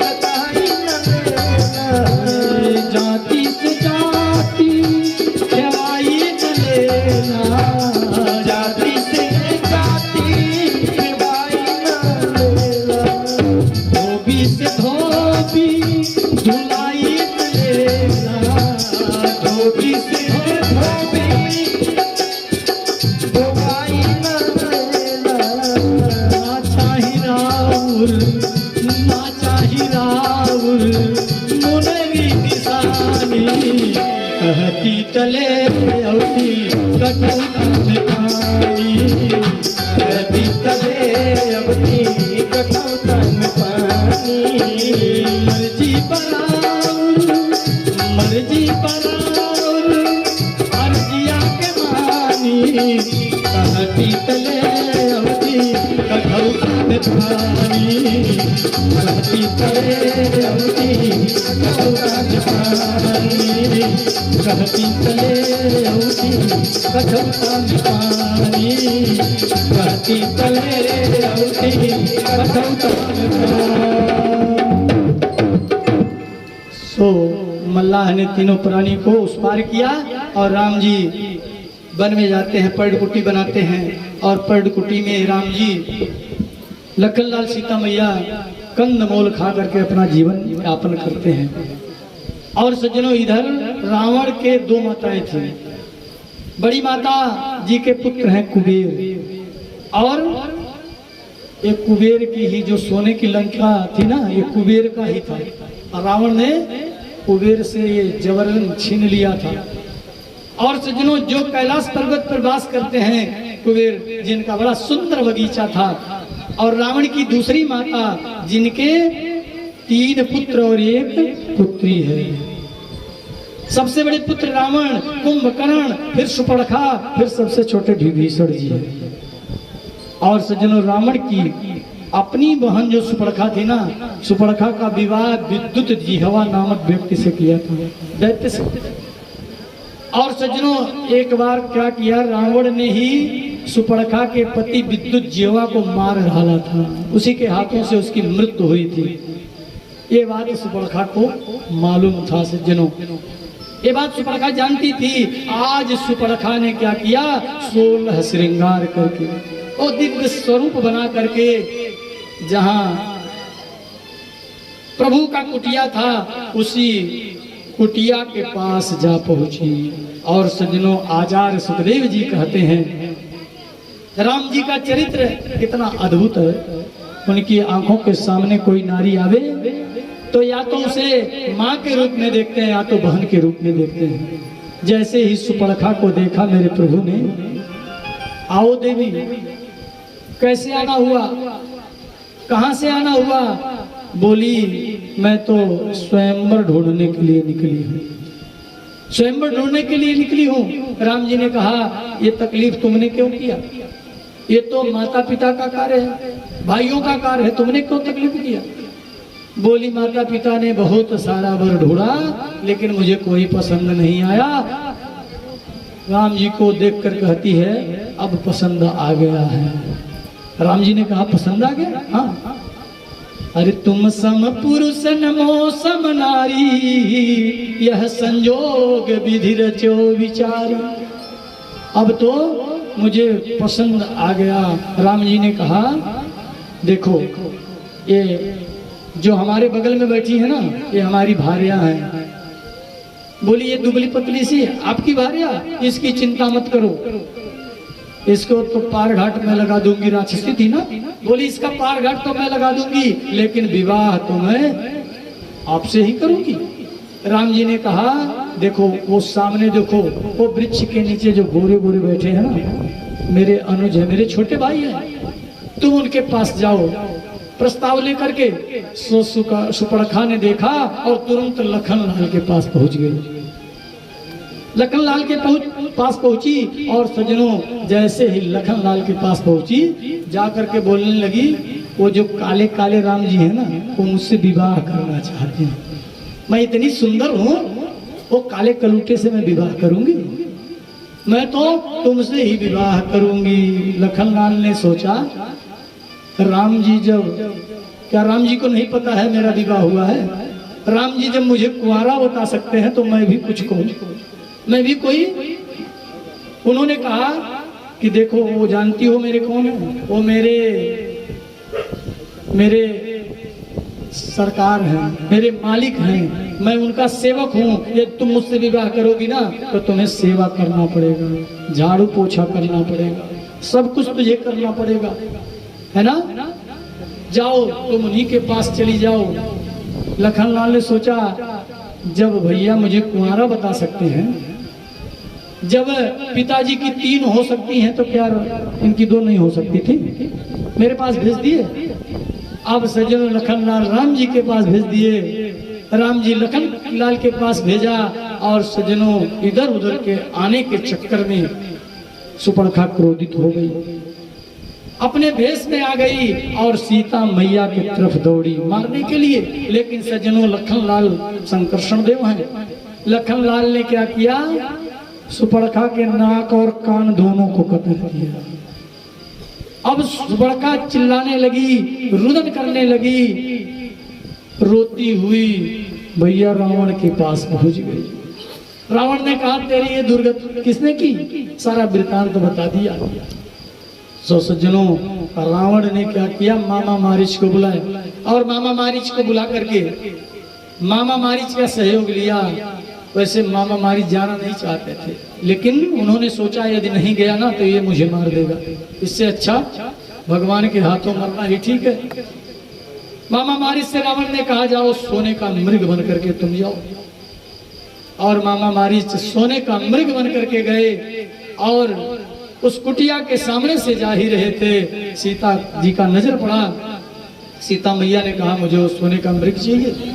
बताई नलेला, जाति से जाति जवाई तलेला, जाति से जाति जवाई नलेला, धोबी से धोबी धुलाई तलेला, धोबी से कहती तले अवती कठौता में पानी, कहती तले अवती कठौता में पानी, मर्जी बराबर मर्जी बराबर अर्जिया के मानी, कहती तले अवती कठौता में पानी, कहती तले अवती कठौता में पानी, कहती तले अवती कठौता में पानी, कहती तले अवती कठौता में पानी। सो मल्लाह ने तीनों प्राणी को उस पार किया और राम जी वन में जाते हैं, पर्णकुटी बनाते हैं, और पर्णकुटी में राम जी लखनलाल सीता मैया कंदमूल खा करके अपना जीवन यापन करते हैं। और सज्जनों, इधर रावण के दो माताएं थी। बड़ी माता जी के पुत्र हैं कुबेर, और एक कुबेर की ही जो सोने की लंका थी ना, ये कुबेर का ही था। और रावण ने कुबेर से ये जबरन छीन लिया था। और सज्जनों, जो कैलाश पर्वत पर वास करते हैं कुबेर, जिनका बड़ा सुंदर बगीचा था, और रावण की दूसरी माता जिनके 3 पुत्र और 1 पुत्री है। सबसे बड़े पुत्र रावण, कुंभकर्ण, फिर सुपर्णखा, फिर सबसे छोटे विभीषण जी है। और सज्जनों, रावण की अपनी बहन जो सुपर्णखा थी ना, सुपर्णखा का विवाह विद्युत जिह्वा नामक व्यक्ति से किया था, दैत्य से। और सज्जनों, एक बार क्या किया, रावण ने ही सुपर्णखा के पति विद्युत जिह्वा को मार डाला था। उसी के हाथों से उसकी मृत्यु हुई थी। ये बात सुपर्णखा को मालूम था। सज्जनों, ये बात सुपर्णखा जानती थी। आज सुपर्णखा ने क्या किया, 16 श्रृंगार करके, वो दिव्य स्वरूप बना करके, जहां प्रभु का कुटिया था, उसी कुटिया के पास जा पहुंची। और सज्जनों, आचार्य सुखदेव जी कहते हैं, राम जी का चरित्र कितना अद्भुत है। उनकी आंखों के सामने कोई नारी आवे तो या तो उसे माँ के रूप में देखते हैं, या तो बहन के रूप में देखते हैं। जैसे ही सुपर्णखा को देखा मेरे प्रभु ने, आओ देवी, कैसे आना हुआ, कहां से आना हुआ? बोली, मैं तो स्वयंवर ढूंढने के लिए निकली हूँ, स्वयंवर ढूंढने के लिए निकली हूँ। राम जी ने कहा, ये तकलीफ तुमने क्यों किया? ये तो माता पिता का कार्य है, भाइयों का कार्य है, तुमने क्यों तकलीफ किया? बोली, माता पिता ने बहुत सारा वर ढूंढा, लेकिन मुझे कोई पसंद नहीं आया। राम जी को देखकर कहती है, अब पसंद आ गया है। राम जी ने कहा, पसंद आ गया? हाँ। अरे तुम सम पुरुष नमो सम नारी, यह संजोग विधि रचो विचारी। अब तो मुझे पसंद आ गया। राम जी ने कहा, देखो, ये जो हमारे बगल में बैठी है ना, ये हमारी भार्या है। बोली, ये दुबली पतली सी आपकी भार्या? इसकी चिंता मत करो, इसको तो पार घाट में लगा दूंगी। राक्षसी थी ना। बोली, इसका पार घाट तो मैं लगा दूंगी, लेकिन विवाह तो मैं आपसे ही करूंगी। राम जी ने कहा, देखो वो सामने देखो, वो वृक्ष के नीचे जो गोरे गोरे बैठे हैं ना, मेरे अनुज है, मेरे छोटे भाई हैं, तुम उनके पास जाओ। प्रस्ताव लेकर के सुपर्णखा ने देखा और तुरंत लखनलाल के पास पहुंच गई। लखनलाल के पास पहुंची, और सज्जनों, जैसे ही लखनलाल के पास पहुंची, जाकर के बोलने लगी, वो जो काले काले राम जी है ना, वो मुझसे विवाह करना चाहते हैं। मैं इतनी सुंदर हूँ, वो काले कलूटे से मैं विवाह करूंगी? मैं तो तुमसे ही विवाह करूंगी। लखनलाल ने सोचा, राम जी क्या राम जी को नहीं पता है मेरा विवाह हुआ है? राम जी जब मुझे कुंवारा बता सकते हैं, तो मैं भी कुछ कहूँ, मैं भी कोई। उन्होंने कहा कि देखो, वो जानती हो मेरे कौन है? वो मेरे सरकार हैं, मेरे मालिक हैं, मैं उनका सेवक हूँ। ये तुम मुझसे विवाह करोगी ना, तो तुम्हें सेवा करना पड़ेगा, झाड़ू पोछा करना पड़ेगा, सब कुछ तुझे करना पड़ेगा, है ना? जाओ, तुम उन्हीं के पास चली जाओ। लखनलाल ने सोचा, जब भैया मुझे कुंवारा बता सकते हैं, जब पिताजी की 3 हो सकती हैं, तो क्या इनकी 2 नहीं हो सकती थी? मेरे पास भेज दिए। अब सज्जनों, लखनलाल राम जी के पास भेज दिए। राम जी लखनलाल के पास भेजा, और सज्जनों, इधर उधर के आने के चक्कर में सुपर्णखा क्रोधित हो गई, अपने भेष में आ गई और सीता मैया की तरफ दौड़ी मारने के लिए। लेकिन सज्जनों, लखनलाल संकर्षण देव हैं। लखनलाल ने क्या किया, सुपर्णखा के नाक और कान दोनों को कतर दिया। अब सुपर्णखा चिल्लाने लगी, रुदन करने लगी, रोती हुई भैया रावण के पास पहुंच गई। रावण ने कहा, तेरी ये दुर्गति किसने की? सारा वृतांत बता दिया। सो सज्जनों, रावण ने क्या किया, मामा मारीच को बुलाया और मामा मारीच को बुला करके मामा मारीच का सहयोग लिया। वैसे मामा मारीच जाना नहीं चाहते थे, लेकिन उन्होंने सोचा यदि नहीं गया ना तो ये मुझे मार देगा, इससे अच्छा भगवान के हाथों मरना ही ठीक है। मामा मारीच से रावण ने कहा, जाओ सोने का मृग बन करके तुम जाओ। और मामा मारीच सोने का मृग बन करके गए और उस कुटिया के सामने से जा ही रहे थे, सीता जी का नजर पड़ा। सीता मैया ने कहा, मुझे वो सोने का मृग चाहिए,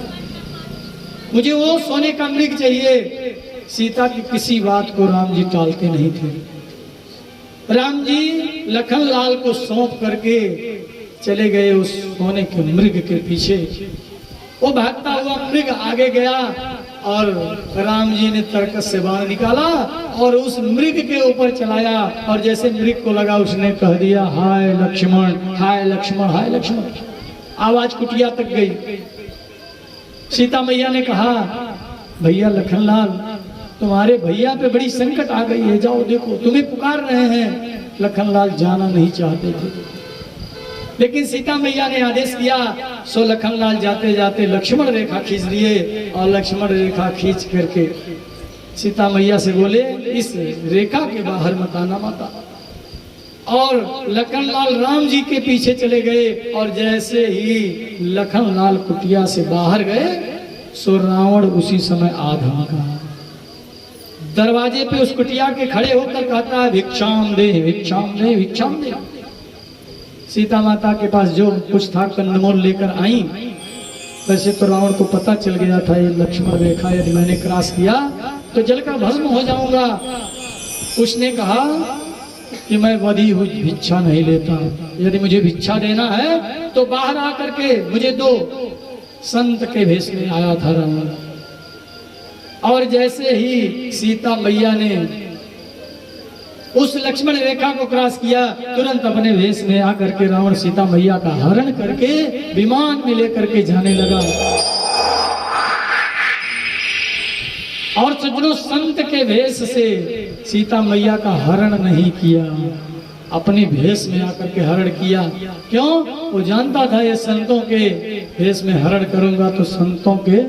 मुझे वो सोने का मृग चाहिए। सीता की किसी बात को राम जी टालते नहीं थे। राम जी लखन लाल को सौंप करके चले गए उस सोने के मृग के पीछे। वो भागता हुआ मृग आगे गया और राम जी ने तरकस से बाण निकाला और उस मृग के ऊपर चलाया और जैसे मृग को लगा उसने कह दिया, हाय लक्ष्मण, हाय लक्ष्मण, हाय लक्ष्मण। आवाज कुटिया तक गई। सीता मैया ने कहा, भैया लखनलाल, तुम्हारे भैया पे बड़ी संकट आ गई है, जाओ देखो तुम्हें पुकार रहे हैं। लखनलाल जाना नहीं चाहते थे, लेकिन सीता मैया ने आदेश किया। सो लखनलाल जाते जाते लक्ष्मण रेखा खींच लिए और लक्ष्मण रेखा खींच करके सीता मैया से बोले, इस रेखा के बाहर मत आना माता। और लखनलाल राम जी के पीछे चले गए और जैसे ही लखनलाल कुटिया से बाहर गए सो रावण उसी समय आधा का दरवाजे पे उस कुटिया के खड़े होकर कहता है, भिक्षाम दे, भिक्षाम दे, भिक्षाम दे। सीता माता के पास जो कुछ था कंदमूल लेकर आई। वैसे तो रावण को पता चल गया था ये लक्ष्मण रेखा यदि मैंने क्रॉस किया तो जलकर भस्म हो जाऊंगा। उसने कहा कि मैं वधी हुई भिक्षा नहीं लेता, यदि मुझे भिक्षा देना है तो बाहर आकर के मुझे दो। संत के भेष में आया था रावण। और जैसे ही सीता मैया ने उस लक्ष्मण रेखा को क्रॉस किया, तुरंत अपने वेश में आकर के रावण सीता मैया का हरण करके विमान में लेकर के जाने लगा। और सज्जनों, संत के भेष से सीता मैया का हरण नहीं किया, अपने भेष में आकर के हरण किया। क्यों? वो जानता था ये संतों के भेष में हरण करूंगा तो संतों के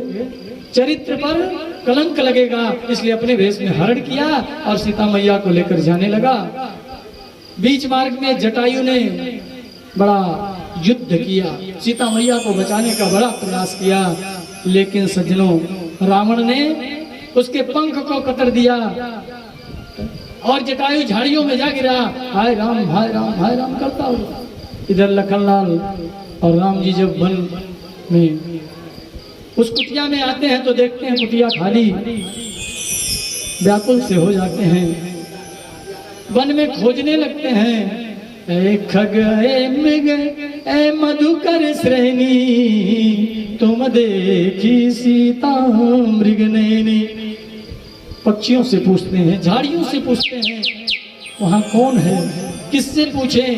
चरित्र पर कलंक लगेगा, इसलिए अपने भेष में हरण किया और सीता मैया को लेकर जाने लगा। बीच मार्ग में जटायु ने बड़ा युद्ध किया, सीता मैया को बचाने का बड़ा प्रयास किया, लेकिन सज्जनों रावण ने उसके पंख को कतर दिया और जटायु झाड़ियों में जा गिरा। हाय राम, हाय राम, हाय राम करता हुआ। इधर लखनलाल और राम जी जब वन में उस कुटिया में आते हैं तो देखते हैं कुटिया खाली, व्याकुल से हो जाते हैं, वन में खोजने लगते हैं। ए खग, ए मृग, ए मधुकर श्रेणी, तुम देखी सीता मृग नैनी। पक्षियों से पूछते हैं, झाड़ियों से पूछते हैं, वहाँ कौन है, किससे पूछें?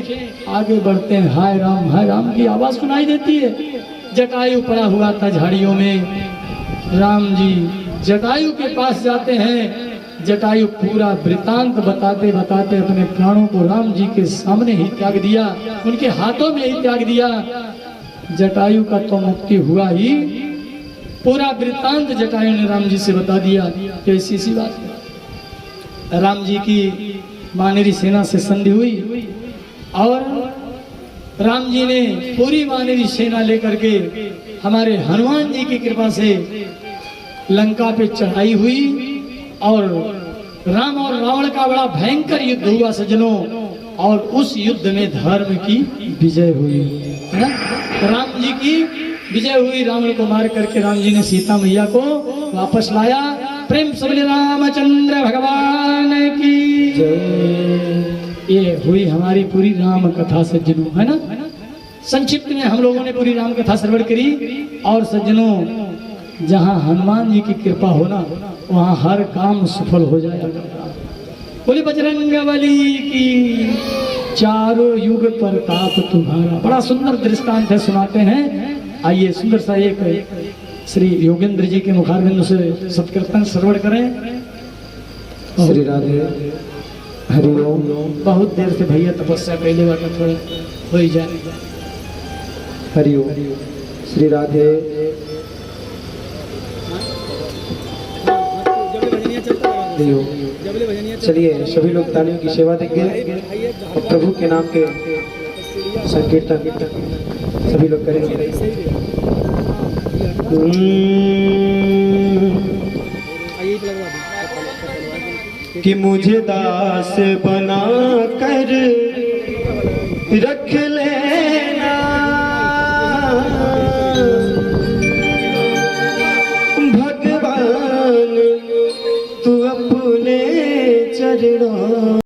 आगे बढ़ते हैं, हाय राम की आवाज सुनाई देती है। जटायु पड़ा हुआ था झाड़ियों में। राम जी जटायु के पास जाते हैं। जटायु पूरा वृतांत बताते बताते अपने प्राणों को राम जी के सामने ही त्याग दिया, उनके हाथों में ही त्याग दिया। जटायु का तो मुक्ति हुआ ही, पूरा वृतांत जटायु ने राम जी से बता दिया। कैसी सी बात है। राम जी की वानरी सेना से संधि हुई और राम जी ने पूरी वानरी सेना लेकर के हमारे हनुमान जी की कृपा से लंका पे चढ़ाई हुई और राम और रावण का बड़ा भयंकर युद्ध हुआ सज्जनों। और उस युद्ध में धर्म की विजय हुई, है ना? राम जी की विजय हुई। रावण को मार करके राम जी ने सीता मैया को वापस लाया। प्रेम से बोले रामचंद्र भगवान की जय। ये हुई हमारी पूरी राम कथा सज्जनों, है ना? संक्षिप्त में हम लोगों ने पूरी राम कथा श्रवण करी। और सज्जनों, जहाँ हनुमान जी की कृपा होना वहाँ हर काम सफल हो जाएगा। बोले बजरंगबली की, चारों युग प्रताप तुम्हारा। बड़ा सुंदर दृष्टांत है, सुनाते हैं। आइए सुंदर सा एक श्री योगेंद्र जी के मुखारबिंद से सत्कीर्तन श्रवण करें। श्री राधे। हरिओम। बहुत देर से भैया तपस्या पहले बार थोड़ा हो ही जाए। हरिओम। श्री राधे। हरिओम। चलिए सभी लोग तालियों की सेवा देंगे और प्रभु के नाम के संकीर्तन सभी लोग करेंगे। कि मुझे दास बना कर रख लेना, भगवान तू अपने चरणों